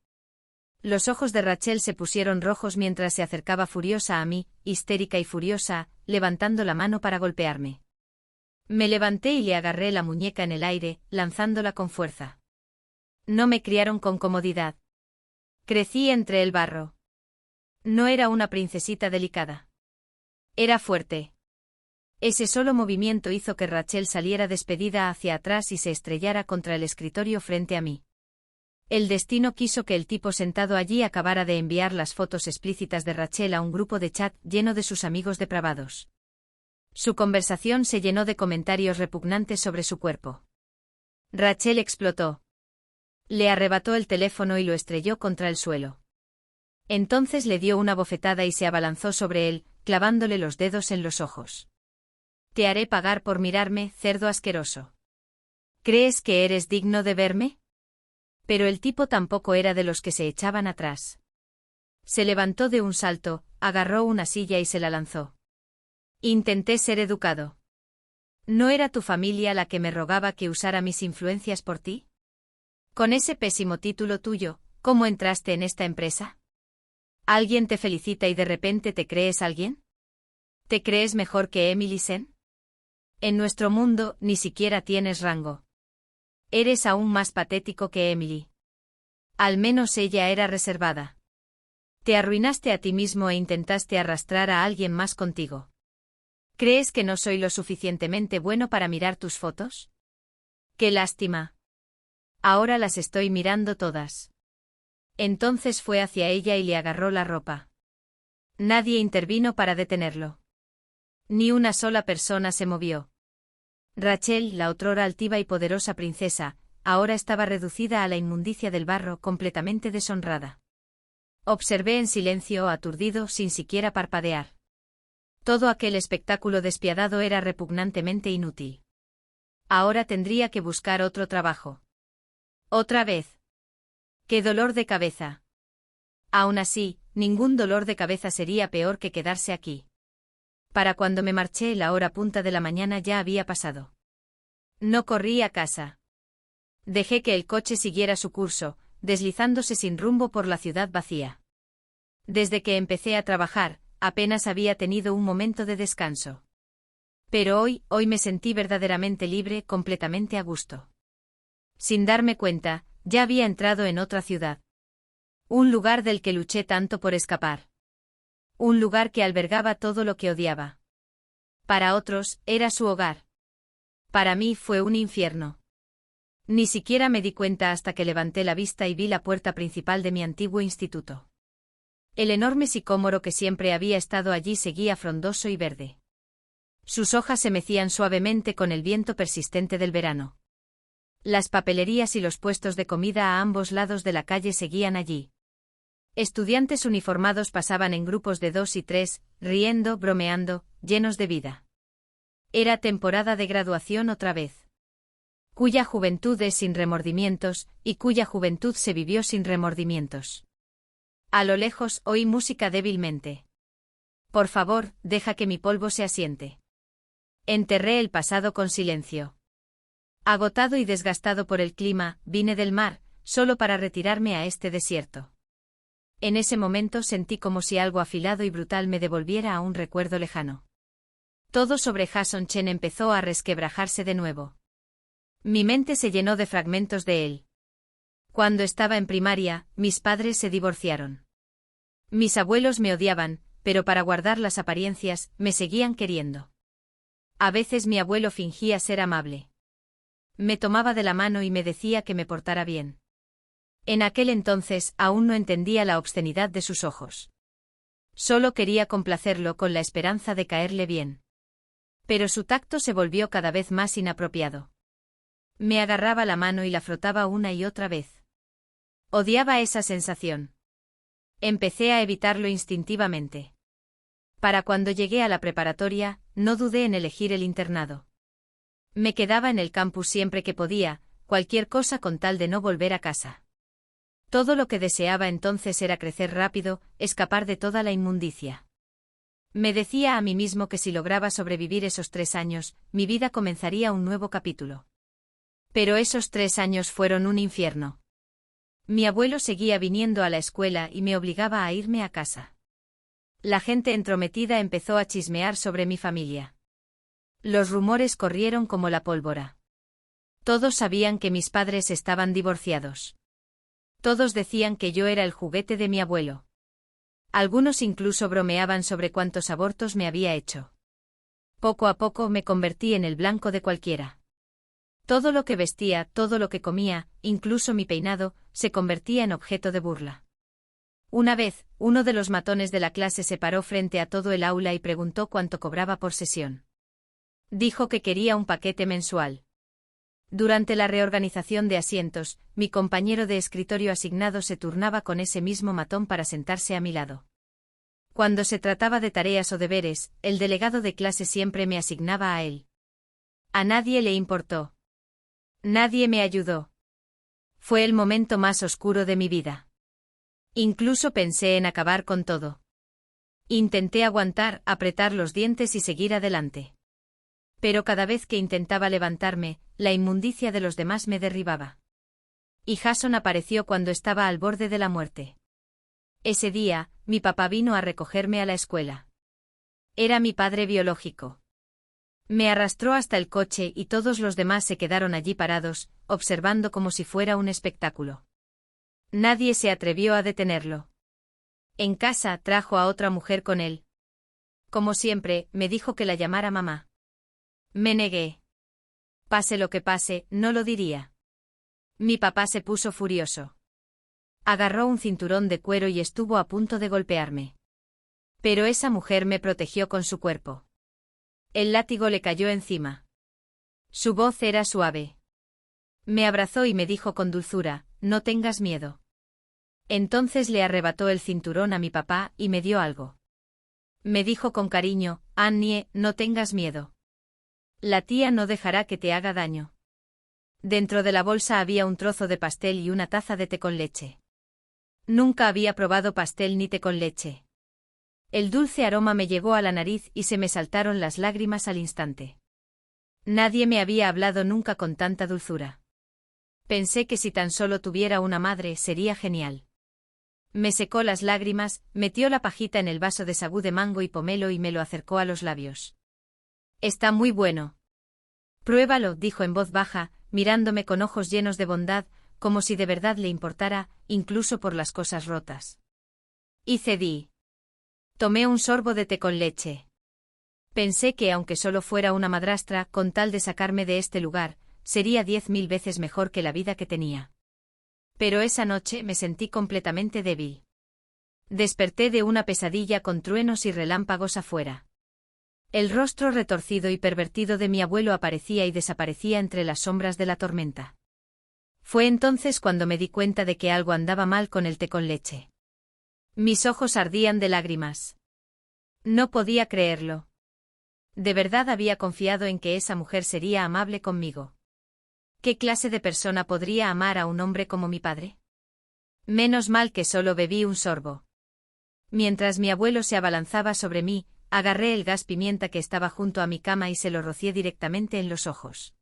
Los ojos de Rachel se pusieron rojos mientras se acercaba furiosa a mí, histérica y furiosa, levantando la mano para golpearme. Me levanté y le agarré la muñeca en el aire, lanzándola con fuerza. No me criaron con comodidad. Crecí entre el barro. No era una princesita delicada. Era fuerte. Ese solo movimiento hizo que Rachel saliera despedida hacia atrás y se estrellara contra el escritorio frente a mí. El destino quiso que el tipo sentado allí acabara de enviar las fotos explícitas de Rachel a un grupo de chat lleno de sus amigos depravados. Su conversación se llenó de comentarios repugnantes sobre su cuerpo. Rachel explotó. Le arrebató el teléfono y lo estrelló contra el suelo. Entonces le dio una bofetada y se abalanzó sobre él, clavándole los dedos en los ojos. Te haré pagar por mirarme, cerdo asqueroso. ¿Crees que eres digno de verme? Pero el tipo tampoco era de los que se echaban atrás. Se levantó de un salto, agarró una silla y se la lanzó. Intenté ser educado. ¿No era tu familia la que me rogaba que usara mis influencias por ti? Con ese pésimo título tuyo, ¿cómo entraste en esta empresa? ¿Alguien te felicita y de repente te crees alguien? ¿Te crees mejor que Emily Sen? En nuestro mundo ni siquiera tienes rango. Eres aún más patético que Emily. Al menos ella era reservada. Te arruinaste a ti mismo e intentaste arrastrar a alguien más contigo. ¿Crees que no soy lo suficientemente bueno para mirar tus fotos? Qué lástima. Ahora las estoy mirando todas. Entonces fue hacia ella y le agarró la ropa. Nadie intervino para detenerlo. Ni una sola persona se movió. Rachel, la otrora altiva y poderosa princesa, ahora estaba reducida a la inmundicia del barro, completamente deshonrada. Observé en silencio, aturdido, sin siquiera parpadear. Todo aquel espectáculo despiadado era repugnantemente inútil. Ahora tendría que buscar otro trabajo. Otra vez. ¡Qué dolor de cabeza! Aún así, ningún dolor de cabeza sería peor que quedarse aquí. Para cuando me marché, la hora punta de la mañana ya había pasado. No corrí a casa. Dejé que el coche siguiera su curso, deslizándose sin rumbo por la ciudad vacía. Desde que empecé a trabajar, apenas había tenido un momento de descanso. Pero hoy me sentí verdaderamente libre, completamente a gusto. Sin darme cuenta, ya había entrado en otra ciudad. Un lugar del que luché tanto por escapar. Un lugar que albergaba todo lo que odiaba. Para otros, era su hogar. Para mí fue un infierno. Ni siquiera me di cuenta hasta que levanté la vista y vi la puerta principal de mi antiguo instituto. El enorme sicómoro que siempre había estado allí seguía frondoso y verde. Sus hojas se mecían suavemente con el viento persistente del verano. Las papelerías y los puestos de comida a ambos lados de la calle seguían allí. Estudiantes uniformados pasaban en grupos de 2 y 3, riendo, bromeando, llenos de vida. Era temporada de graduación otra vez. Cuya juventud es sin remordimientos, y cuya juventud se vivió sin remordimientos. A lo lejos oí música débilmente. Por favor, deja que mi polvo se asiente. Enterré el pasado con silencio. Agotado y desgastado por el clima, vine del mar, solo para retirarme a este desierto. En ese momento sentí como si algo afilado y brutal me devolviera a un recuerdo lejano. Todo sobre Jason Chen empezó a resquebrajarse de nuevo. Mi mente se llenó de fragmentos de él. Cuando estaba en primaria, mis padres se divorciaron. Mis abuelos me odiaban, pero para guardar las apariencias, me seguían queriendo. A veces mi abuelo fingía ser amable. Me tomaba de la mano y me decía que me portara bien. En aquel entonces aún no entendía la obscenidad de sus ojos. Solo quería complacerlo con la esperanza de caerle bien. Pero su tacto se volvió cada vez más inapropiado. Me agarraba la mano y la frotaba una y otra vez. Odiaba esa sensación. Empecé a evitarlo instintivamente. Para cuando llegué a la preparatoria, no dudé en elegir el internado. Me quedaba en el campus siempre que podía, cualquier cosa con tal de no volver a casa. Todo lo que deseaba entonces era crecer rápido, escapar de toda la inmundicia. Me decía a mí mismo que si lograba sobrevivir esos 3 años, mi vida comenzaría un nuevo capítulo. Pero esos 3 años fueron un infierno. Mi abuelo seguía viniendo a la escuela y me obligaba a irme a casa. La gente entrometida empezó a chismear sobre mi familia. Los rumores corrieron como la pólvora. Todos sabían que mis padres estaban divorciados. Todos decían que yo era el juguete de mi abuelo. Algunos incluso bromeaban sobre cuántos abortos me había hecho. Poco a poco me convertí en el blanco de cualquiera. Todo lo que vestía, todo lo que comía, incluso mi peinado, se convertía en objeto de burla. Una vez, uno de los matones de la clase se paró frente a todo el aula y preguntó cuánto cobraba por sesión. Dijo que quería un paquete mensual. Durante la reorganización de asientos, mi compañero de escritorio asignado se turnaba con ese mismo matón para sentarse a mi lado. Cuando se trataba de tareas o deberes, el delegado de clase siempre me asignaba a él. A nadie le importó. Nadie me ayudó. Fue el momento más oscuro de mi vida. Incluso pensé en acabar con todo. Intenté aguantar, apretar los dientes y seguir adelante. Pero cada vez que intentaba levantarme, la inmundicia de los demás me derribaba. Y Jason apareció cuando estaba al borde de la muerte. Ese día, mi papá vino a recogerme a la escuela. Era mi padre biológico. Me arrastró hasta el coche y todos los demás se quedaron allí parados, observando como si fuera un espectáculo. Nadie se atrevió a detenerlo. En casa trajo a otra mujer con él. Como siempre, me dijo que la llamara mamá. Me negué. Pase lo que pase, no lo diría. Mi papá se puso furioso. Agarró un cinturón de cuero y estuvo a punto de golpearme. Pero esa mujer me protegió con su cuerpo. El látigo le cayó encima. Su voz era suave. Me abrazó y me dijo con dulzura, no tengas miedo. Entonces le arrebató el cinturón a mi papá y me dio algo. Me dijo con cariño, Annie, no tengas miedo. La tía no dejará que te haga daño. Dentro de la bolsa había un trozo de pastel y una taza de té con leche. Nunca había probado pastel ni té con leche. El dulce aroma me llegó a la nariz y se me saltaron las lágrimas al instante. Nadie me había hablado nunca con tanta dulzura. Pensé que si tan solo tuviera una madre sería genial. Me secó las lágrimas, metió la pajita en el vaso de sagú de mango y pomelo y me lo acercó a los labios. Está muy bueno. Pruébalo, dijo en voz baja, mirándome con ojos llenos de bondad, como si de verdad le importara, incluso por las cosas rotas. Y cedí. Tomé un sorbo de té con leche. Pensé que aunque solo fuera una madrastra, con tal de sacarme de este lugar, sería 10.000 veces mejor que la vida que tenía. Pero esa noche me sentí completamente débil. Desperté de una pesadilla con truenos y relámpagos afuera. El rostro retorcido y pervertido de mi abuelo aparecía y desaparecía entre las sombras de la tormenta. Fue entonces cuando me di cuenta de que algo andaba mal con el té con leche. Mis ojos ardían de lágrimas. No podía creerlo. ¿De verdad había confiado en que esa mujer sería amable conmigo? ¿Qué clase de persona podría amar a un hombre como mi padre? Menos mal que solo bebí un sorbo. Mientras mi abuelo se abalanzaba sobre mí, agarré el gas pimienta que estaba junto a mi cama y se lo rocié directamente en los ojos.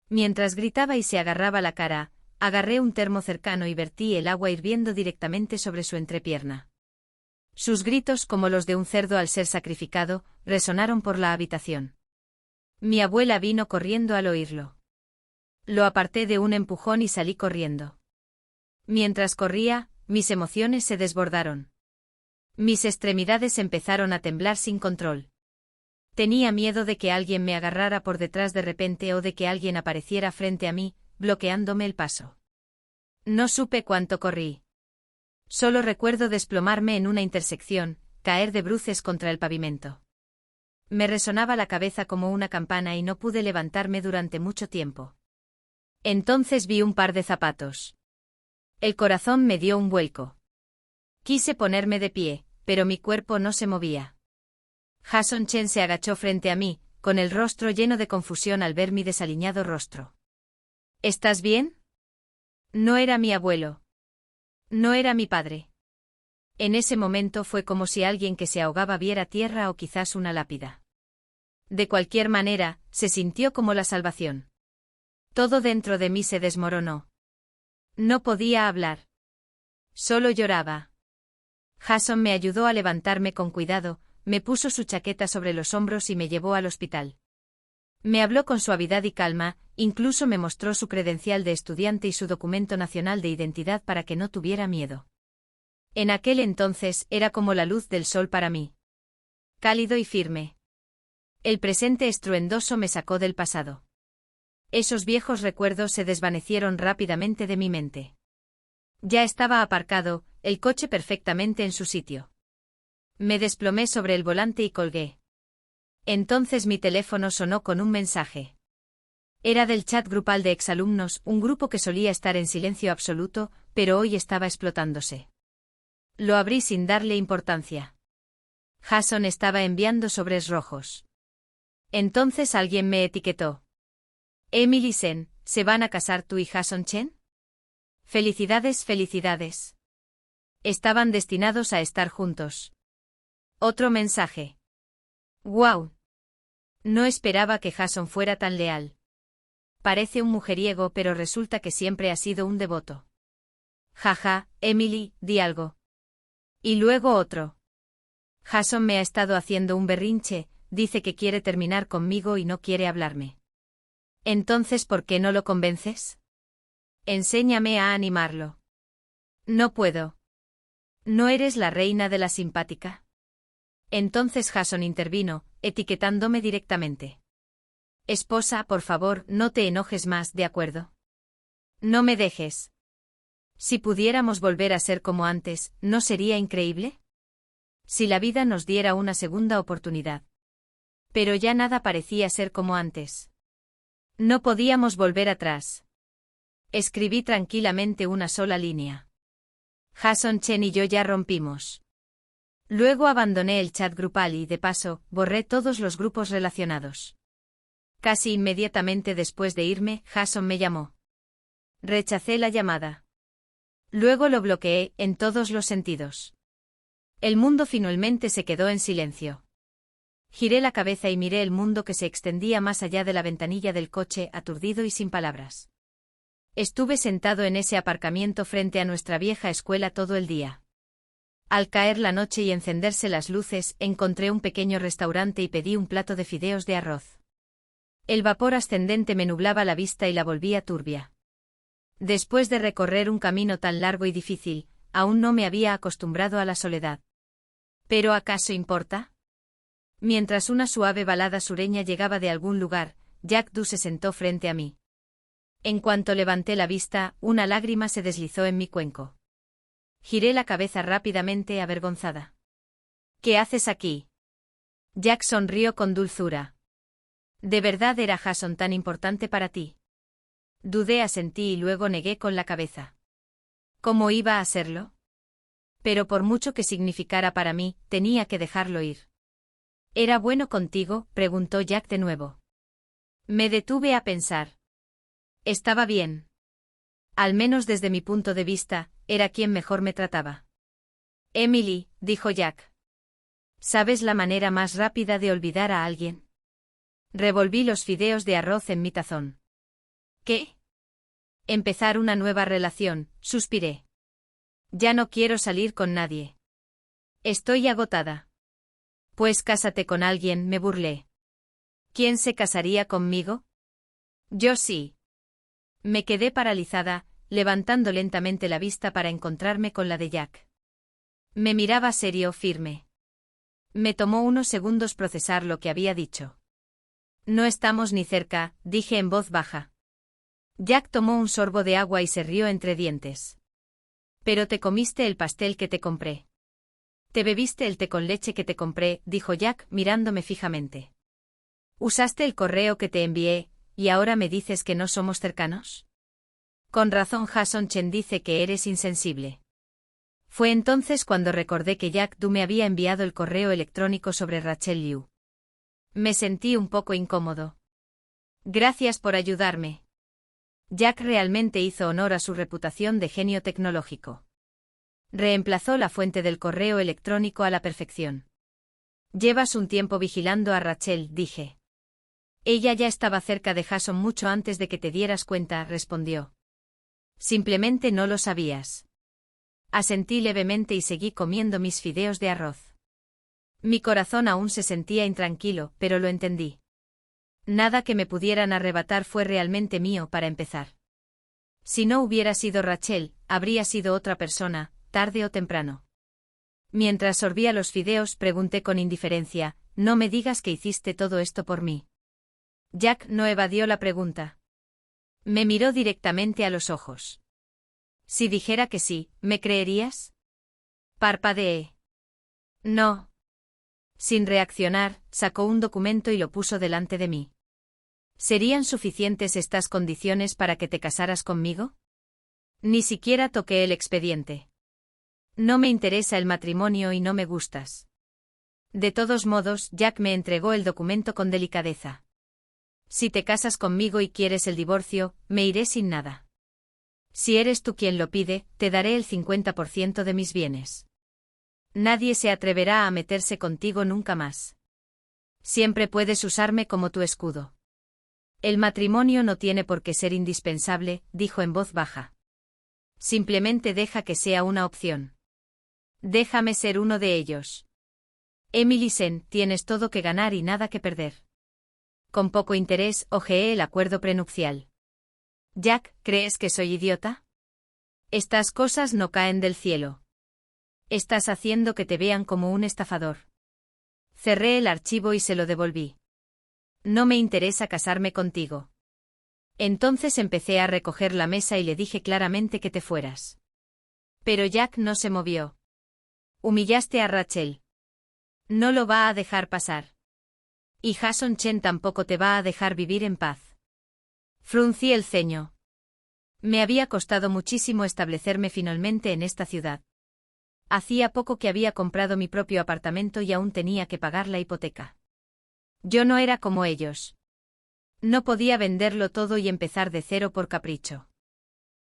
Mientras gritaba y se agarraba la cara, agarré un termo cercano y vertí el agua hirviendo directamente sobre su entrepierna. Sus gritos, como los de un cerdo al ser sacrificado, resonaron por la habitación. Mi abuela vino corriendo al oírlo. Lo aparté de un empujón y salí corriendo. Mientras corría, mis emociones se desbordaron. Mis extremidades empezaron a temblar sin control. Tenía miedo de que alguien me agarrara por detrás de repente o de que alguien apareciera frente a mí, bloqueándome el paso. No supe cuánto corrí. Solo recuerdo desplomarme en una intersección, caer de bruces contra el pavimento. Me resonaba la cabeza como una campana y no pude levantarme durante mucho tiempo. Entonces vi un par de zapatos. El corazón me dio un vuelco. Quise ponerme de pie, pero mi cuerpo no se movía. Jason Chen se agachó frente a mí, con el rostro lleno de confusión al ver mi desaliñado rostro. ¿Estás bien? No era mi abuelo. No era mi padre. En ese momento fue como si alguien que se ahogaba viera tierra o quizás una lápida. De cualquier manera, se sintió como la salvación. Todo dentro de mí se desmoronó. No podía hablar. Solo lloraba. Jason me ayudó a levantarme con cuidado, me puso su chaqueta sobre los hombros y me llevó al hospital. Me habló con suavidad y calma, incluso me mostró su credencial de estudiante y su documento nacional de identidad para que no tuviera miedo. En aquel entonces era como la luz del sol para mí. Cálido y firme. El presente estruendoso me sacó del pasado. Esos viejos recuerdos se desvanecieron rápidamente de mi mente. Ya estaba aparcado, el coche perfectamente en su sitio. Me desplomé sobre el volante y colgué. Entonces mi teléfono sonó con un mensaje. Era del chat grupal de exalumnos, un grupo que solía estar en silencio absoluto, pero hoy estaba explotándose. Lo abrí sin darle importancia. Jason estaba enviando sobres rojos. Entonces alguien me etiquetó. Emily Sen, ¿se van a casar tú y Jason Chen? Felicidades, felicidades. Estaban destinados a estar juntos. Otro mensaje. ¡Guau! No esperaba que Jason fuera tan leal. Parece un mujeriego, pero resulta que siempre ha sido un devoto. Jaja, Emily, di algo. Y luego otro. Jason me ha estado haciendo un berrinche, dice que quiere terminar conmigo y no quiere hablarme. Entonces, ¿por qué no lo convences? Enséñame a animarlo. No puedo. ¿No eres la reina de la simpática? Entonces Jason intervino, etiquetándome directamente. Esposa, por favor, no te enojes más, ¿de acuerdo? No me dejes. Si pudiéramos volver a ser como antes, ¿no sería increíble? Si la vida nos diera una segunda oportunidad. Pero ya nada parecía ser como antes. No podíamos volver atrás. Escribí tranquilamente una sola línea. Jason Chen y yo ya rompimos. Luego abandoné el chat grupal y, de paso, borré todos los grupos relacionados. Casi inmediatamente después de irme, Jason me llamó. Rechacé la llamada. Luego lo bloqueé, en todos los sentidos. El mundo finalmente se quedó en silencio. Giré la cabeza y miré el mundo que se extendía más allá de la ventanilla del coche, aturdido y sin palabras. Estuve sentado en ese aparcamiento frente a nuestra vieja escuela todo el día. Al caer la noche y encenderse las luces, encontré un pequeño restaurante y pedí un plato de fideos de arroz. El vapor ascendente me nublaba la vista y la volvía turbia. Después de recorrer un camino tan largo y difícil, aún no me había acostumbrado a la soledad. ¿Pero acaso importa? Mientras una suave balada sureña llegaba de algún lugar, Jack Du se sentó frente a mí. En cuanto levanté la vista, una lágrima se deslizó en mi cuenco. Giré la cabeza rápidamente, avergonzada. ¿Qué haces aquí? Jack sonrió con dulzura. ¿De verdad era Jason tan importante para ti? Dudé, asentí y luego negué con la cabeza. ¿Cómo iba a serlo? Pero por mucho que significara para mí, tenía que dejarlo ir. ¿Era bueno contigo?, preguntó Jack de nuevo. Me detuve a pensar. Estaba bien. Al menos desde mi punto de vista, era quien mejor me trataba. Emily, dijo Jack. ¿Sabes la manera más rápida de olvidar a alguien? Revolví los fideos de arroz en mi tazón. ¿Qué? Empezar una nueva relación, suspiré. Ya no quiero salir con nadie. Estoy agotada. Pues cásate con alguien, me burlé. ¿Quién se casaría conmigo? Yo sí. Me quedé paralizada, levantando lentamente la vista para encontrarme con la de Jack. Me miraba serio, firme. Me tomó unos segundos procesar lo que había dicho. No estamos ni cerca, dije en voz baja. Jack tomó un sorbo de agua y se rió entre dientes. Pero te comiste el pastel que te compré. Te bebiste el té con leche que te compré, dijo Jack, mirándome fijamente. Usaste el correo que te envié, ¿y ahora me dices que no somos cercanos? Con razón Jason Chen dice que eres insensible. Fue entonces cuando recordé que Jack Du me había enviado el correo electrónico sobre Rachel Liu. Me sentí un poco incómodo. Gracias por ayudarme. Jack realmente hizo honor a su reputación de genio tecnológico. Reemplazó la fuente del correo electrónico a la perfección. Llevas un tiempo vigilando a Rachel, dije. Ella ya estaba cerca de Jason mucho antes de que te dieras cuenta, respondió. Simplemente no lo sabías. Asentí levemente y seguí comiendo mis fideos de arroz. Mi corazón aún se sentía intranquilo, pero lo entendí. Nada que me pudieran arrebatar fue realmente mío para empezar. Si no hubiera sido Rachel, habría sido otra persona, tarde o temprano. Mientras sorbía los fideos, pregunté con indiferencia, no me digas que hiciste todo esto por mí. Jack no evadió la pregunta. Me miró directamente a los ojos. Si dijera que sí, ¿me creerías? Parpadeé. No. Sin reaccionar, sacó un documento y lo puso delante de mí. ¿Serían suficientes estas condiciones para que te casaras conmigo? Ni siquiera toqué el expediente. No me interesa el matrimonio y no me gustas. De todos modos, Jack me entregó el documento con delicadeza. Si te casas conmigo y quieres el divorcio, me iré sin nada. Si eres tú quien lo pide, te daré el 50% de mis bienes. Nadie se atreverá a meterse contigo nunca más. Siempre puedes usarme como tu escudo. El matrimonio no tiene por qué ser indispensable, dijo en voz baja. Simplemente deja que sea una opción. Déjame ser uno de ellos. Emily Sen, tienes todo que ganar y nada que perder. Con poco interés, hojeé el acuerdo prenupcial. Jack, ¿crees que soy idiota? Estas cosas no caen del cielo. Estás haciendo que te vean como un estafador. Cerré el archivo y se lo devolví. No me interesa casarme contigo. Entonces empecé a recoger la mesa y le dije claramente que te fueras. Pero Jack no se movió. Humillaste a Rachel. No lo va a dejar pasar. Y Jason Chen tampoco te va a dejar vivir en paz. Fruncí el ceño. Me había costado muchísimo establecerme finalmente en esta ciudad. Hacía poco que había comprado mi propio apartamento y aún tenía que pagar la hipoteca. Yo no era como ellos. No podía venderlo todo y empezar de cero por capricho.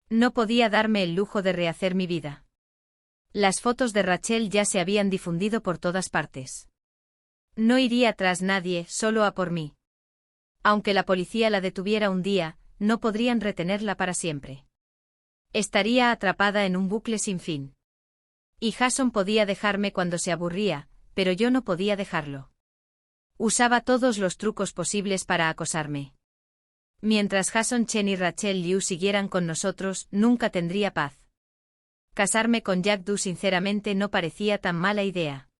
No podía darme el lujo de rehacer mi vida. Las fotos de Rachel ya se habían difundido por todas partes. No iría tras nadie, solo a por mí. Aunque la policía la detuviera un día, no podrían retenerla para siempre. Estaría atrapada en un bucle sin fin. Y Jason podía dejarme cuando se aburría, pero yo no podía dejarlo. Usaba todos los trucos posibles para acosarme. Mientras Jason Chen y Rachel Liu siguieran con nosotros, nunca tendría paz. Casarme con Jack Du sinceramente no parecía tan mala idea.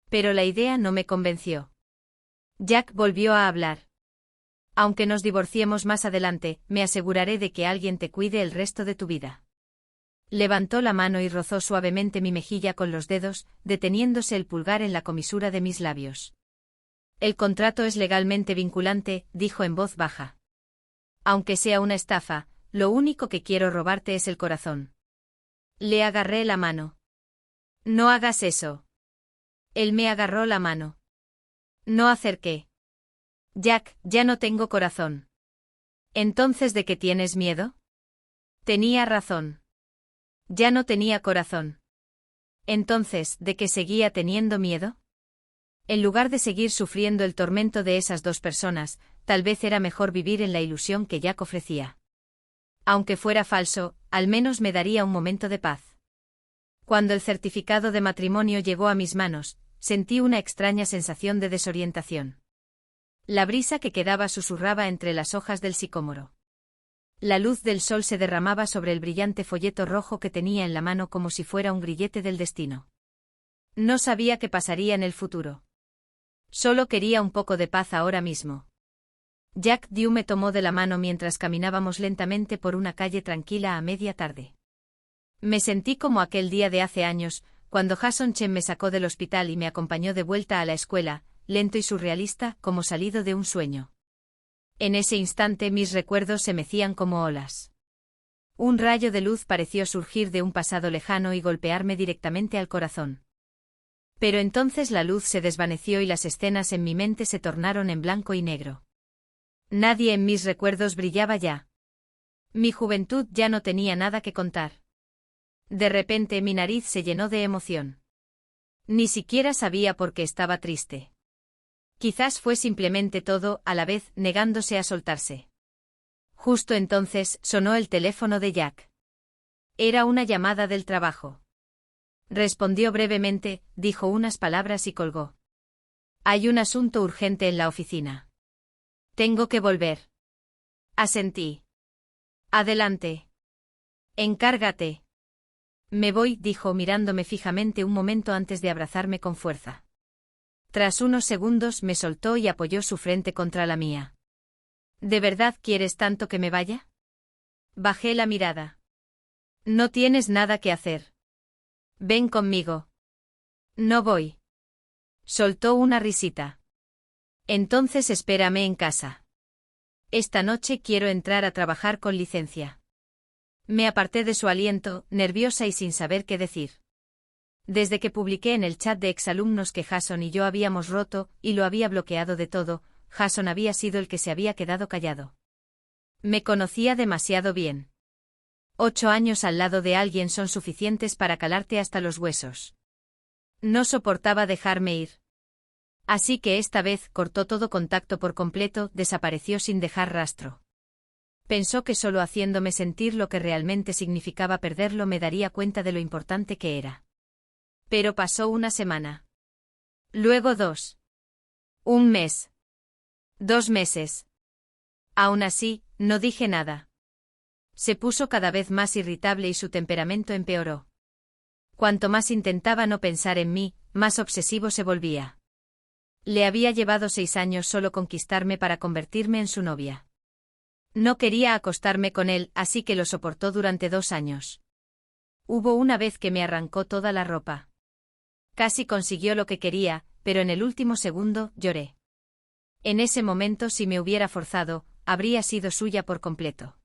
Pero la idea no me convenció. Jack volvió a hablar. Aunque nos divorciemos más adelante, me aseguraré de que alguien te cuide el resto de tu vida. Levantó la mano y rozó suavemente mi mejilla con los dedos, deteniéndose el pulgar en la comisura de mis labios. El contrato es legalmente vinculante, dijo en voz baja. Aunque sea una estafa, lo único que quiero robarte es el corazón. Le agarré la mano. No hagas eso. Él me agarró la mano. No acerqué. Jack, ya no tengo corazón. ¿Entonces de qué tienes miedo? Tenía razón. Ya no tenía corazón. Entonces, ¿de qué seguía teniendo miedo? En lugar de seguir sufriendo el tormento de esas dos personas, tal vez era mejor vivir en la ilusión que Jack ofrecía. Aunque fuera falso, al menos me daría un momento de paz. Cuando el certificado de matrimonio llegó a mis manos, sentí una extraña sensación de desorientación. La brisa que quedaba susurraba entre las hojas del sicómoro. La luz del sol se derramaba sobre el brillante folleto rojo que tenía en la mano como si fuera un grillete del destino. No sabía qué pasaría en el futuro. Solo quería un poco de paz ahora mismo. Jack Du me tomó de la mano mientras caminábamos lentamente por una calle tranquila a media tarde. Me sentí como aquel día de hace años, cuando Jason Chen me sacó del hospital y me acompañó de vuelta a la escuela, lento y surrealista, como salido de un sueño. En ese instante mis recuerdos se mecían como olas. Un rayo de luz pareció surgir de un pasado lejano y golpearme directamente al corazón. Pero entonces la luz se desvaneció y las escenas en mi mente se tornaron en blanco y negro. Nadie en mis recuerdos brillaba ya. Mi juventud ya no tenía nada que contar. De repente mi nariz se llenó de emoción. Ni siquiera sabía por qué estaba triste. Quizás fue simplemente todo, a la vez, negándose a soltarse. Justo entonces, sonó el teléfono de Jack. Era una llamada del trabajo. Respondió brevemente, dijo unas palabras y colgó. Hay un asunto urgente en la oficina. Tengo que volver. Asentí. Adelante. Encárgate. Me voy, dijo mirándome fijamente un momento antes de abrazarme con fuerza. Tras unos segundos me soltó y apoyó su frente contra la mía. ¿De verdad quieres tanto que me vaya? Bajé la mirada. No tienes nada que hacer. Ven conmigo. No voy. Soltó una risita. Entonces espérame en casa. Esta noche quiero entrar a trabajar con licencia. Me aparté de su aliento, nerviosa y sin saber qué decir. Desde que publiqué en el chat de exalumnos que Jason y yo habíamos roto, y lo había bloqueado de todo, Jason había sido el que se había quedado callado. Me conocía demasiado bien. 8 años al lado de alguien son suficientes para calarte hasta los huesos. No soportaba dejarme ir. Así que esta vez cortó todo contacto por completo, desapareció sin dejar rastro. Pensó que solo haciéndome sentir lo que realmente significaba perderlo me daría cuenta de lo importante que era. Pero pasó una semana. Luego 2. Un mes. 2 meses. Aún así, no dije nada. Se puso cada vez más irritable y su temperamento empeoró. Cuanto más intentaba no pensar en mí, más obsesivo se volvía. Le había llevado 6 años solo conquistarme para convertirme en su novia. No quería acostarme con él, así que lo soportó durante 2 años. Hubo una vez que me arrancó toda la ropa. Casi consiguió lo que quería, pero en el último segundo, lloré. En ese momento, si me hubiera forzado, habría sido suya por completo.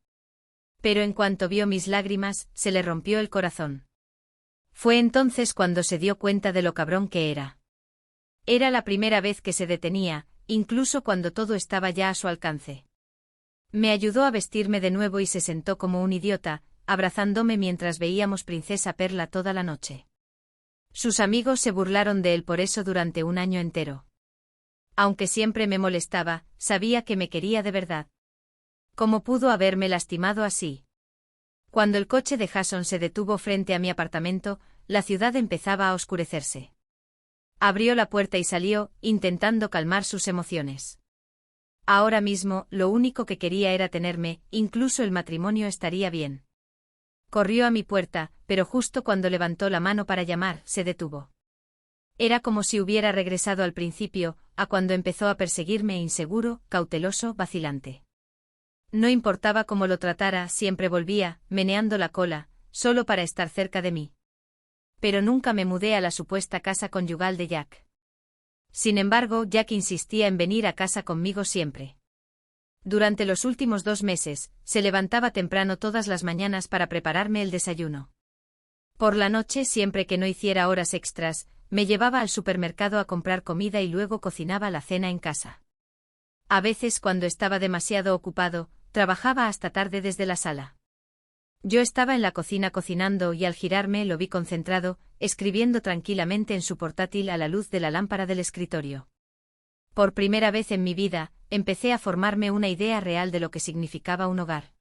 Pero en cuanto vio mis lágrimas, se le rompió el corazón. Fue entonces cuando se dio cuenta de lo cabrón que era. Era la primera vez que se detenía, incluso cuando todo estaba ya a su alcance. Me ayudó a vestirme de nuevo y se sentó como un idiota, abrazándome mientras veíamos Princesa Perla toda la noche. Sus amigos se burlaron de él por eso durante un año entero. Aunque siempre me molestaba, sabía que me quería de verdad. ¿Cómo pudo haberme lastimado así? Cuando el coche de Jason se detuvo frente a mi apartamento, la ciudad empezaba a oscurecerse. Abrió la puerta y salió, intentando calmar sus emociones. Ahora mismo, lo único que quería era tenerme, incluso el matrimonio estaría bien. Corrió a mi puerta, pero justo cuando levantó la mano para llamar, se detuvo. Era como si hubiera regresado al principio, a cuando empezó a perseguirme inseguro, cauteloso, vacilante. No importaba cómo lo tratara, siempre volvía, meneando la cola, solo para estar cerca de mí. Pero nunca me mudé a la supuesta casa conyugal de Jack. Sin embargo, Jack insistía en venir a casa conmigo siempre. Durante los últimos 2 meses, se levantaba temprano todas las mañanas para prepararme el desayuno. Por la noche, siempre que no hiciera horas extras, me llevaba al supermercado a comprar comida y luego cocinaba la cena en casa. A veces, cuando estaba demasiado ocupado, trabajaba hasta tarde desde la sala. Yo estaba en la cocina cocinando y al girarme lo vi concentrado, escribiendo tranquilamente en su portátil a la luz de la lámpara del escritorio. Por primera vez en mi vida, empecé a formarme una idea real de lo que significaba un hogar.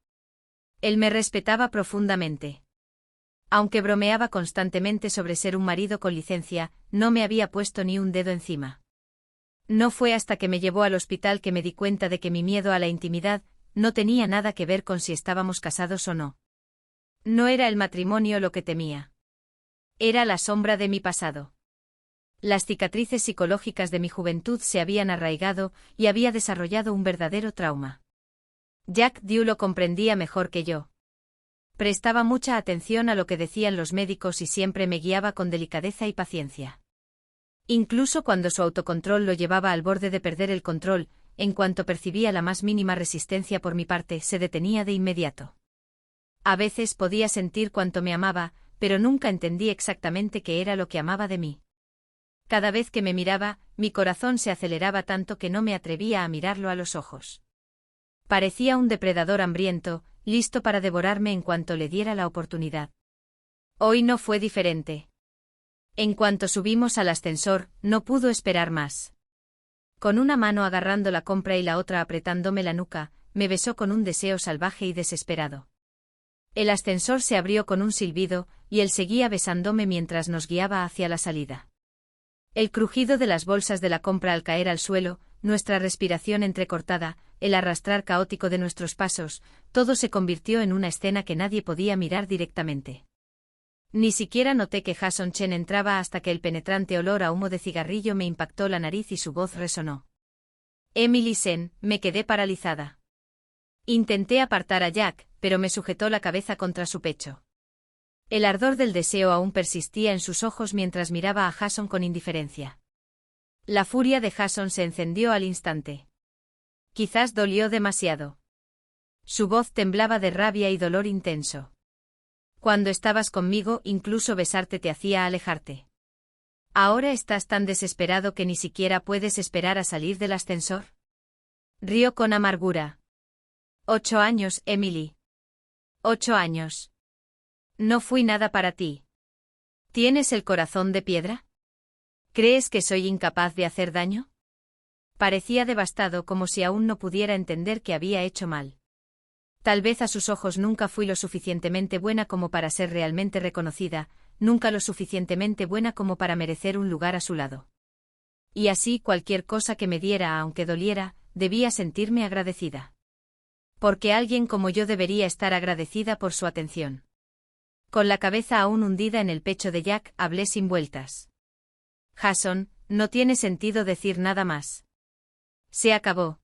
Él me respetaba profundamente. Aunque bromeaba constantemente sobre ser un marido con licencia, no me había puesto ni un dedo encima. No fue hasta que me llevó al hospital que me di cuenta de que mi miedo a la intimidad no tenía nada que ver con si estábamos casados o no. No era el matrimonio lo que temía. Era la sombra de mi pasado. Las cicatrices psicológicas de mi juventud se habían arraigado y había desarrollado un verdadero trauma. Jack Dew lo comprendía mejor que yo. Prestaba mucha atención a lo que decían los médicos y siempre me guiaba con delicadeza y paciencia. Incluso cuando su autocontrol lo llevaba al borde de perder el control, en cuanto percibía la más mínima resistencia por mi parte, se detenía de inmediato. A veces podía sentir cuánto me amaba, pero nunca entendí exactamente qué era lo que amaba de mí. Cada vez que me miraba, mi corazón se aceleraba tanto que no me atrevía a mirarlo a los ojos. Parecía un depredador hambriento, listo para devorarme en cuanto le diera la oportunidad. Hoy no fue diferente. En cuanto subimos al ascensor, no pudo esperar más. Con una mano agarrando la compra y la otra apretándome la nuca, me besó con un deseo salvaje y desesperado. El ascensor se abrió con un silbido, y él seguía besándome mientras nos guiaba hacia la salida. El crujido de las bolsas de la compra al caer al suelo, nuestra respiración entrecortada, el arrastrar caótico de nuestros pasos, todo se convirtió en una escena que nadie podía mirar directamente. Ni siquiera noté que Jason Chen entraba hasta que el penetrante olor a humo de cigarrillo me impactó la nariz y su voz resonó. Emily Sen, me quedé paralizada. Intenté apartar a Jack, pero me sujetó la cabeza contra su pecho. El ardor del deseo aún persistía en sus ojos mientras miraba a Jason con indiferencia. La furia de Jason se encendió al instante. Quizás dolió demasiado. Su voz temblaba de rabia y dolor intenso. Cuando estabas conmigo, incluso besarte te hacía alejarte. ¿Ahora estás tan desesperado que ni siquiera puedes esperar a salir del ascensor? Rió con amargura. 8 años, Emily. 8 años. No fui nada para ti. ¿Tienes el corazón de piedra? ¿Crees que soy incapaz de hacer daño? Parecía devastado, como si aún no pudiera entender que había hecho mal. Tal vez a sus ojos nunca fui lo suficientemente buena como para ser realmente reconocida, nunca lo suficientemente buena como para merecer un lugar a su lado. Y así cualquier cosa que me diera, aunque doliera, debía sentirme agradecida. Porque alguien como yo debería estar agradecida por su atención. Con la cabeza aún hundida en el pecho de Jack, hablé sin vueltas. Jason, no tiene sentido decir nada más. Se acabó.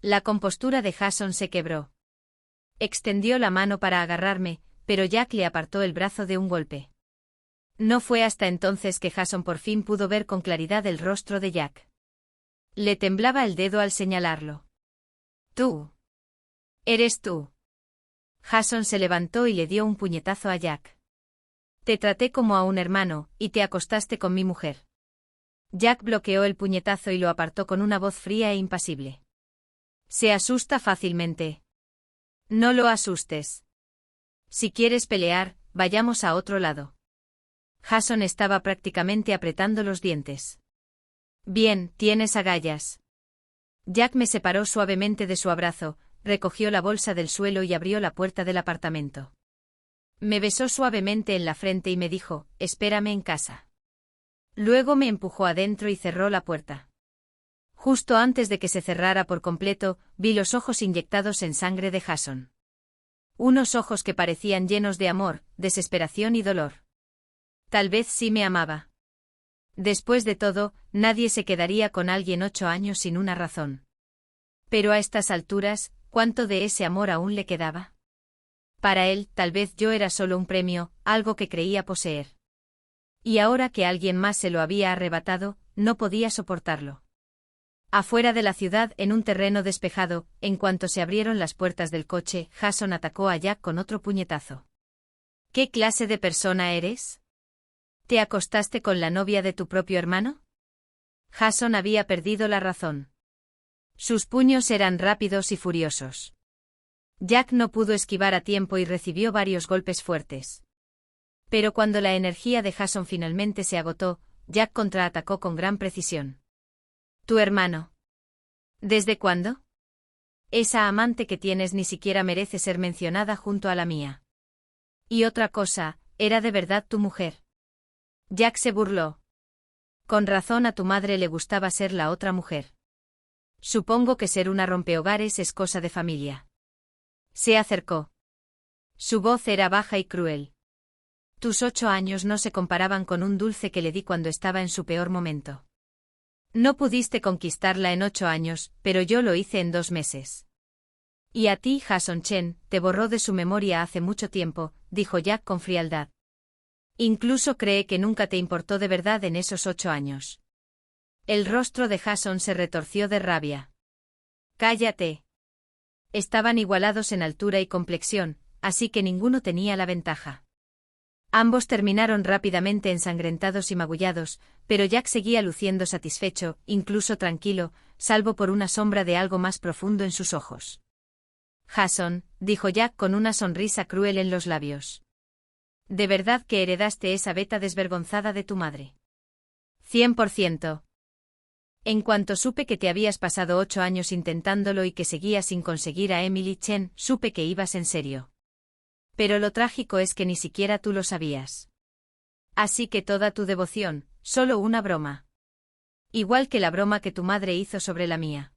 La compostura de Jason se quebró. Extendió la mano para agarrarme, pero Jack le apartó el brazo de un golpe. No fue hasta entonces que Jason por fin pudo ver con claridad el rostro de Jack. Le temblaba el dedo al señalarlo. Tú. Eres tú. Jason se levantó y le dio un puñetazo a Jack. Te traté como a un hermano, y te acostaste con mi mujer. Jack bloqueó el puñetazo y lo apartó con una voz fría e impasible. Se asusta fácilmente. No lo asustes. Si quieres pelear, vayamos a otro lado. Jason estaba prácticamente apretando los dientes. Bien, tienes agallas. Jack me separó suavemente de su abrazo, recogió la bolsa del suelo y abrió la puerta del apartamento. Me besó suavemente en la frente y me dijo, espérame en casa. Luego me empujó adentro y cerró la puerta. Justo antes de que se cerrara por completo, vi los ojos inyectados en sangre de Jason. Unos ojos que parecían llenos de amor, desesperación y dolor. Tal vez sí me amaba. Después de todo, nadie se quedaría con alguien 8 años sin una razón. Pero a estas alturas, ¿cuánto de ese amor aún le quedaba? Para él, tal vez yo era solo un premio, algo que creía poseer. Y ahora que alguien más se lo había arrebatado, no podía soportarlo. Afuera de la ciudad, en un terreno despejado, en cuanto se abrieron las puertas del coche, Jason atacó a Jack con otro puñetazo. ¿Qué clase de persona eres? ¿Te acostaste con la novia de tu propio hermano? Jason había perdido la razón. Sus puños eran rápidos y furiosos. Jack no pudo esquivar a tiempo y recibió varios golpes fuertes. Pero cuando la energía de Jason finalmente se agotó, Jack contraatacó con gran precisión. ¿Tu hermano? ¿Desde cuándo? Esa amante que tienes ni siquiera merece ser mencionada junto a la mía. Y otra cosa, ¿era de verdad tu mujer? Jack se burló. Con razón a tu madre le gustaba ser la otra mujer. Supongo que ser una rompehogares es cosa de familia. Se acercó. Su voz era baja y cruel. Tus 8 años no se comparaban con un dulce que le di cuando estaba en su peor momento. No pudiste conquistarla en 8 años, pero yo lo hice en 2 meses. Y a ti, Jason Chen, te borró de su memoria hace mucho tiempo, dijo Jack con frialdad. Incluso cree que nunca te importó de verdad en esos 8 años. El rostro de Jason se retorció de rabia. Cállate. Estaban igualados en altura y complexión, así que ninguno tenía la ventaja. Ambos terminaron rápidamente ensangrentados y magullados, pero Jack seguía luciendo satisfecho, incluso tranquilo, salvo por una sombra de algo más profundo en sus ojos. Jason, dijo Jack con una sonrisa cruel en los labios. ¿De verdad que heredaste esa beta desvergonzada de tu madre? 100%. En cuanto supe que te habías pasado 8 años intentándolo y que seguías sin conseguir a Emily Chen, supe que ibas en serio. Pero lo trágico es que ni siquiera tú lo sabías. Así que toda tu devoción, solo una broma. Igual que la broma que tu madre hizo sobre la mía.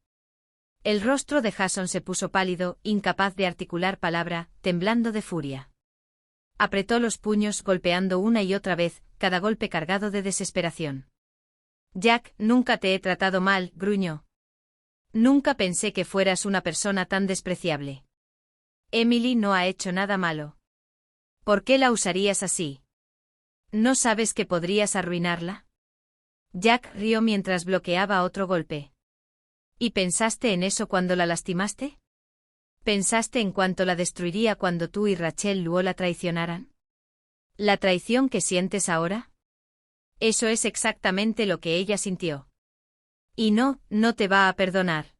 El rostro de Jason se puso pálido, incapaz de articular palabra, temblando de furia. Apretó los puños golpeando una y otra vez, cada golpe cargado de desesperación. Jack, nunca te he tratado mal, gruñó. Nunca pensé que fueras una persona tan despreciable. Emily no ha hecho nada malo. ¿Por qué la usarías así? ¿No sabes que podrías arruinarla? Jack rió mientras bloqueaba otro golpe. ¿Y pensaste en eso cuando la lastimaste? ¿Pensaste en cuánto la destruiría cuando tú y Rachel Luo la traicionaran? ¿La traición que sientes ahora? Eso es exactamente lo que ella sintió. Y no te va a perdonar.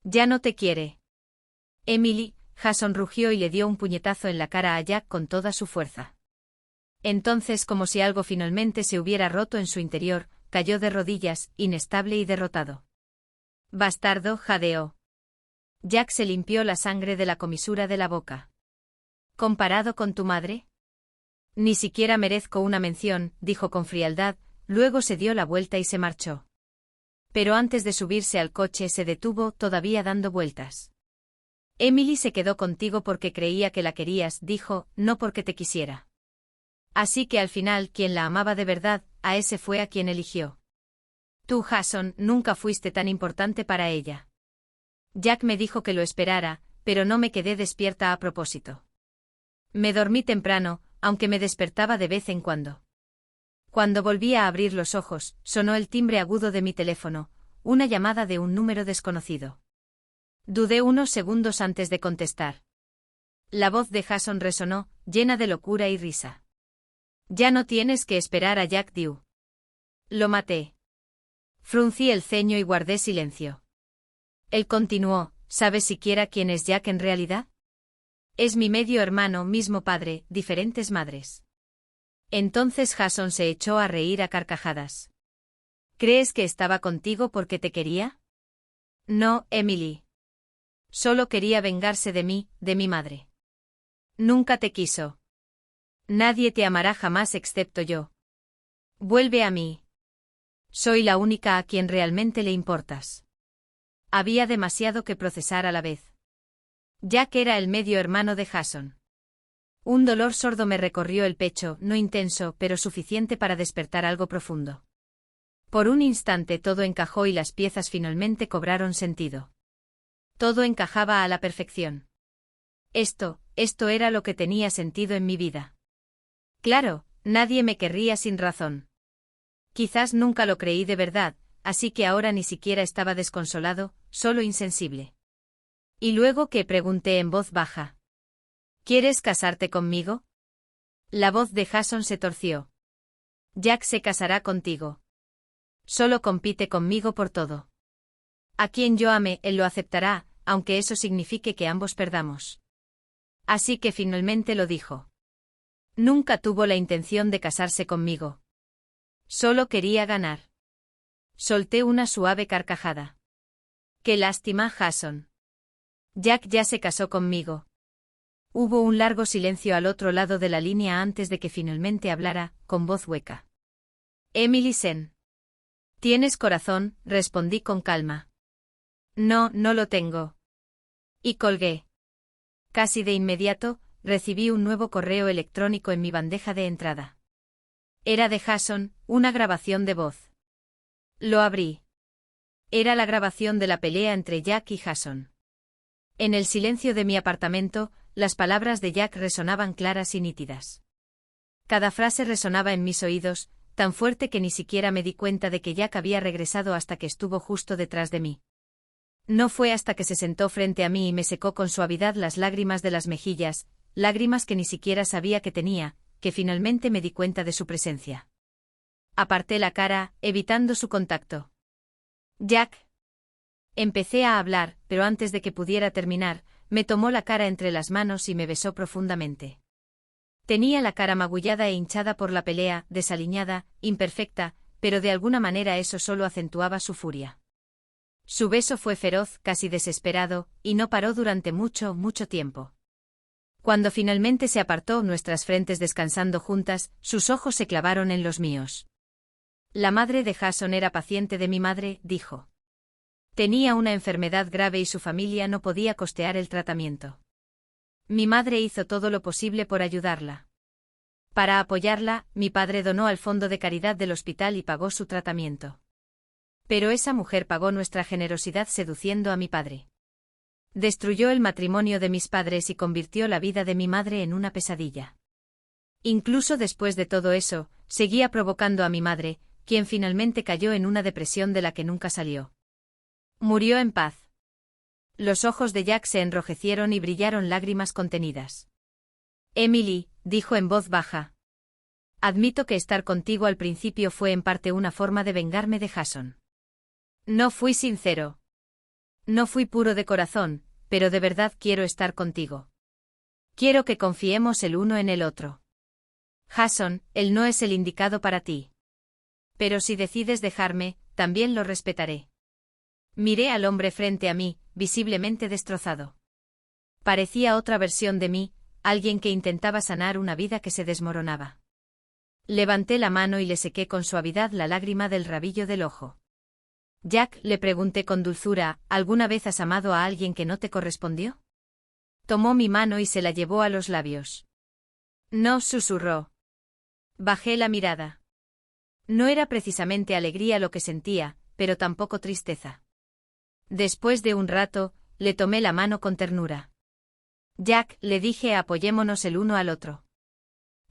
Ya no te quiere. Emily, Jason rugió y le dio un puñetazo en la cara a Jack con toda su fuerza. Entonces, como si algo finalmente se hubiera roto en su interior, cayó de rodillas, inestable y derrotado. Bastardo, jadeó. Jack se limpió la sangre de la comisura de la boca. ¿Comparado con tu madre? Ni siquiera merezco una mención, dijo con frialdad, luego se dio la vuelta y se marchó. Pero antes de subirse al coche se detuvo, todavía dando vueltas. Emily se quedó contigo porque creía que la querías, dijo, no porque te quisiera. Así que al final quien la amaba de verdad, a ese fue a quien eligió. Tú, Jason, nunca fuiste tan importante para ella. Jack me dijo que lo esperara, pero no me quedé despierta a propósito. Me dormí temprano, aunque me despertaba de vez en cuando. Cuando volví a abrir los ojos, sonó el timbre agudo de mi teléfono, una llamada de un número desconocido. Dudé unos segundos antes de contestar. La voz de Jason resonó, llena de locura y risa. Ya no tienes que esperar a Jack Dew. Lo maté. Fruncí el ceño y guardé silencio. Él continuó, ¿sabes siquiera quién es Jack en realidad? Es mi medio hermano, mismo padre, diferentes madres. Entonces Jason se echó a reír a carcajadas. ¿Crees que estaba contigo porque te quería? No, Emily. Solo quería vengarse de mí, de mi madre. Nunca te quiso. Nadie te amará jamás excepto yo. Vuelve a mí. Soy la única a quien realmente le importas. Había demasiado que procesar a la vez. Jack era el medio hermano de Jason. Un dolor sordo me recorrió el pecho, no intenso, pero suficiente para despertar algo profundo. Por un instante todo encajó y las piezas finalmente cobraron sentido. Todo encajaba a la perfección. Esto era lo que tenía sentido en mi vida. Claro, nadie me querría sin razón. Quizás nunca lo creí de verdad, así que ahora ni siquiera estaba desconsolado, solo insensible. ¿Y luego qué? Pregunté en voz baja. ¿Quieres casarte conmigo? La voz de Jason se torció. Jack se casará contigo. Solo compite conmigo por todo. A quien yo ame, él lo aceptará, aunque eso signifique que ambos perdamos. Así que finalmente lo dijo. Nunca tuvo la intención de casarse conmigo. Solo quería ganar. Solté una suave carcajada. Qué lástima, Jason. Jack ya se casó conmigo. Hubo un largo silencio al otro lado de la línea antes de que finalmente hablara, con voz hueca. Emily Sen. ¿Tienes corazón? Respondí con calma. No, no lo tengo. Y colgué. Casi de inmediato, recibí un nuevo correo electrónico en mi bandeja de entrada. Era de Jason, una grabación de voz. Lo abrí. Era la grabación de la pelea entre Jack y Jason. En el silencio de mi apartamento, las palabras de Jack resonaban claras y nítidas. Cada frase resonaba en mis oídos, tan fuerte que ni siquiera me di cuenta de que Jack había regresado hasta que estuvo justo detrás de mí. No fue hasta que se sentó frente a mí y me secó con suavidad las lágrimas de las mejillas, lágrimas que ni siquiera sabía que tenía, que finalmente me di cuenta de su presencia. Aparté la cara, evitando su contacto. Jack. Empecé a hablar, pero antes de que pudiera terminar, me tomó la cara entre las manos y me besó profundamente. Tenía la cara magullada e hinchada por la pelea, desaliñada, imperfecta, pero de alguna manera eso solo acentuaba su furia. Su beso fue feroz, casi desesperado, y no paró durante mucho, mucho tiempo. Cuando finalmente se apartó, nuestras frentes descansando juntas, sus ojos se clavaron en los míos. La madre de Jason era paciente de mi madre, dijo. Tenía una enfermedad grave y su familia no podía costear el tratamiento. Mi madre hizo todo lo posible por ayudarla. Para apoyarla, mi padre donó al fondo de caridad del hospital y pagó su tratamiento. Pero esa mujer pagó nuestra generosidad seduciendo a mi padre. Destruyó el matrimonio de mis padres y convirtió la vida de mi madre en una pesadilla. Incluso después de todo eso, seguía provocando a mi madre, quien finalmente cayó en una depresión de la que nunca salió. Murió en paz. Los ojos de Jack se enrojecieron y brillaron lágrimas contenidas. Emily, dijo en voz baja. Admito que estar contigo al principio fue en parte una forma de vengarme de Jason. No fui sincero. No fui puro de corazón, pero de verdad quiero estar contigo. Quiero que confiemos el uno en el otro. Jason, él no es el indicado para ti. Pero si decides dejarme, también lo respetaré. Miré al hombre frente a mí, visiblemente destrozado. Parecía otra versión de mí, alguien que intentaba sanar una vida que se desmoronaba. Levanté la mano y le sequé con suavidad la lágrima del rabillo del ojo. Jack, le pregunté con dulzura, ¿alguna vez has amado a alguien que no te correspondió? Tomó mi mano y se la llevó a los labios. No, susurró. Bajé la mirada. No era precisamente alegría lo que sentía, pero tampoco tristeza. Después de un rato, le tomé la mano con ternura. Jack, le dije, apoyémonos el uno al otro.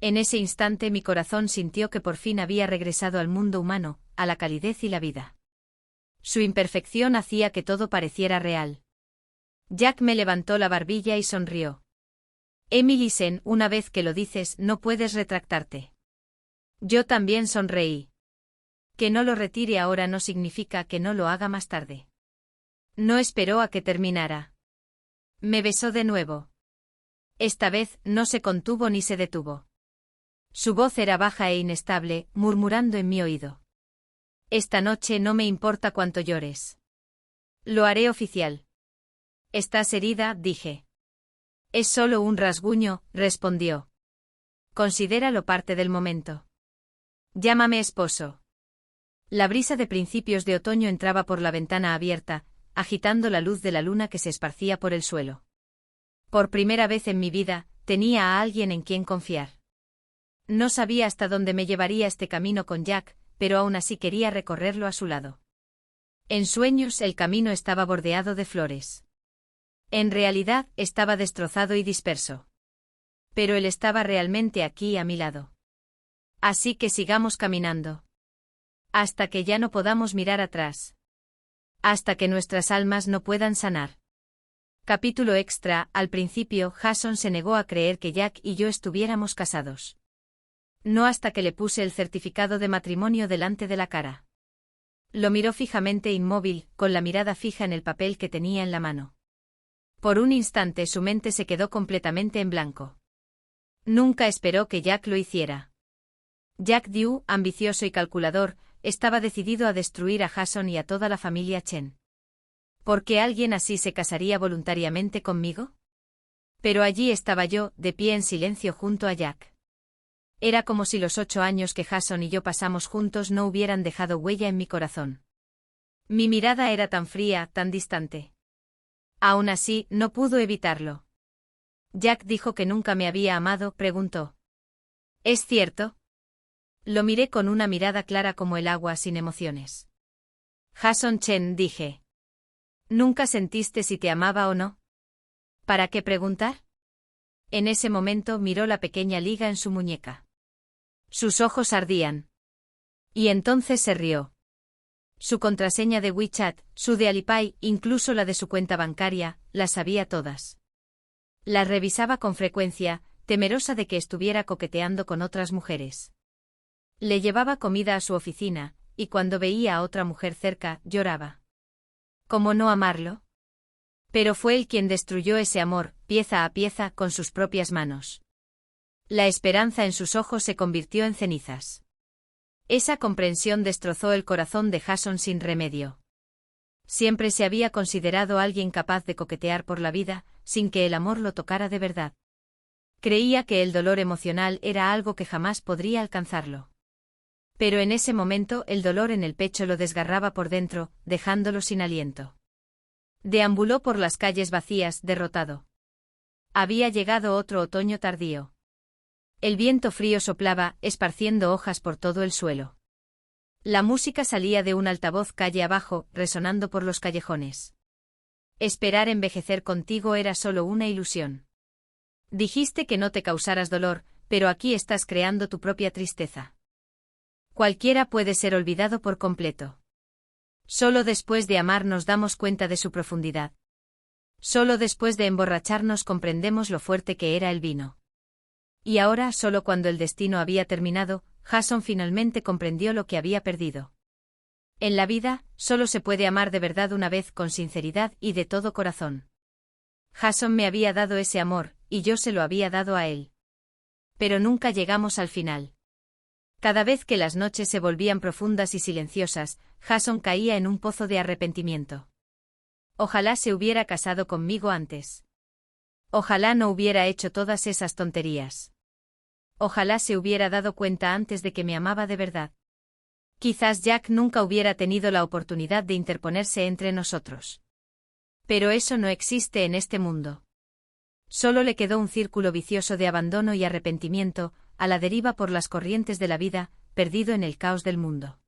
En ese instante mi corazón sintió que por fin había regresado al mundo humano, a la calidez y la vida. Su imperfección hacía que todo pareciera real. Jack me levantó la barbilla y sonrió. Emily, una vez que lo dices, no puedes retractarte. Yo también sonreí. Que no lo retire ahora no significa que no lo haga más tarde. No esperó a que terminara. Me besó de nuevo. Esta vez no se contuvo ni se detuvo. Su voz era baja e inestable, murmurando en mi oído. Esta noche no me importa cuánto llores. Lo haré oficial. ¿Estás herida?, dije. Es solo un rasguño, respondió. Considéralo parte del momento. Llámame esposo. La brisa de principios de otoño entraba por la ventana abierta, agitando la luz de la luna que se esparcía por el suelo. Por primera vez en mi vida, tenía a alguien en quien confiar. No sabía hasta dónde me llevaría este camino con Jack, pero aún así quería recorrerlo a su lado. En sueños el camino estaba bordeado de flores. En realidad estaba destrozado y disperso. Pero él estaba realmente aquí a mi lado. Así que sigamos caminando. Hasta que ya no podamos mirar atrás. Hasta que nuestras almas no puedan sanar. Capítulo extra. Al principio, Jason se negó a creer que Jack y yo estuviéramos casados. No hasta que le puse el certificado de matrimonio delante de la cara. Lo miró fijamente inmóvil, con la mirada fija en el papel que tenía en la mano. Por un instante su mente se quedó completamente en blanco. Nunca esperó que Jack lo hiciera. Jack Dew, ambicioso y calculador, estaba decidido a destruir a Jason y a toda la familia Chen. ¿Por qué alguien así se casaría voluntariamente conmigo? Pero allí estaba yo, de pie en silencio junto a Jack. Era como si los 8 años que Jason y yo pasamos juntos no hubieran dejado huella en mi corazón. Mi mirada era tan fría, tan distante. Aún así, no pudo evitarlo. Jack dijo que nunca me había amado, preguntó. ¿Es cierto? Lo miré con una mirada clara como el agua sin emociones. Jason Chen, dije. ¿Nunca sentiste si te amaba o no? ¿Para qué preguntar? En ese momento miró la pequeña liga en su muñeca. Sus ojos ardían. Y entonces se rió. Su contraseña de WeChat, su de Alipay, incluso la de su cuenta bancaria, las sabía todas. Las revisaba con frecuencia, temerosa de que estuviera coqueteando con otras mujeres. Le llevaba comida a su oficina, y cuando veía a otra mujer cerca, lloraba. ¿Cómo no amarlo? Pero fue él quien destruyó ese amor, pieza a pieza, con sus propias manos. La esperanza en sus ojos se convirtió en cenizas. Esa comprensión destrozó el corazón de Jason sin remedio. Siempre se había considerado alguien capaz de coquetear por la vida, sin que el amor lo tocara de verdad. Creía que el dolor emocional era algo que jamás podría alcanzarlo. Pero en ese momento el dolor en el pecho lo desgarraba por dentro, dejándolo sin aliento. Deambuló por las calles vacías, derrotado. Había llegado otro otoño tardío. El viento frío soplaba, esparciendo hojas por todo el suelo. La música salía de un altavoz calle abajo, resonando por los callejones. Esperar envejecer contigo era solo una ilusión. Dijiste que no te causaras dolor, pero aquí estás creando tu propia tristeza. Cualquiera puede ser olvidado por completo. Solo después de amar nos damos cuenta de su profundidad. Solo después de emborracharnos comprendemos lo fuerte que era el vino. Y ahora, solo cuando el destino había terminado, Jason finalmente comprendió lo que había perdido. En la vida, solo se puede amar de verdad una vez con sinceridad y de todo corazón. Jason me había dado ese amor, y yo se lo había dado a él. Pero nunca llegamos al final. Cada vez que las noches se volvían profundas y silenciosas, Jason caía en un pozo de arrepentimiento. Ojalá se hubiera casado conmigo antes. Ojalá no hubiera hecho todas esas tonterías. Ojalá se hubiera dado cuenta antes de que me amaba de verdad. Quizás Jack nunca hubiera tenido la oportunidad de interponerse entre nosotros. Pero eso no existe en este mundo. Solo le quedó un círculo vicioso de abandono y arrepentimiento, a la deriva por las corrientes de la vida, perdido en el caos del mundo.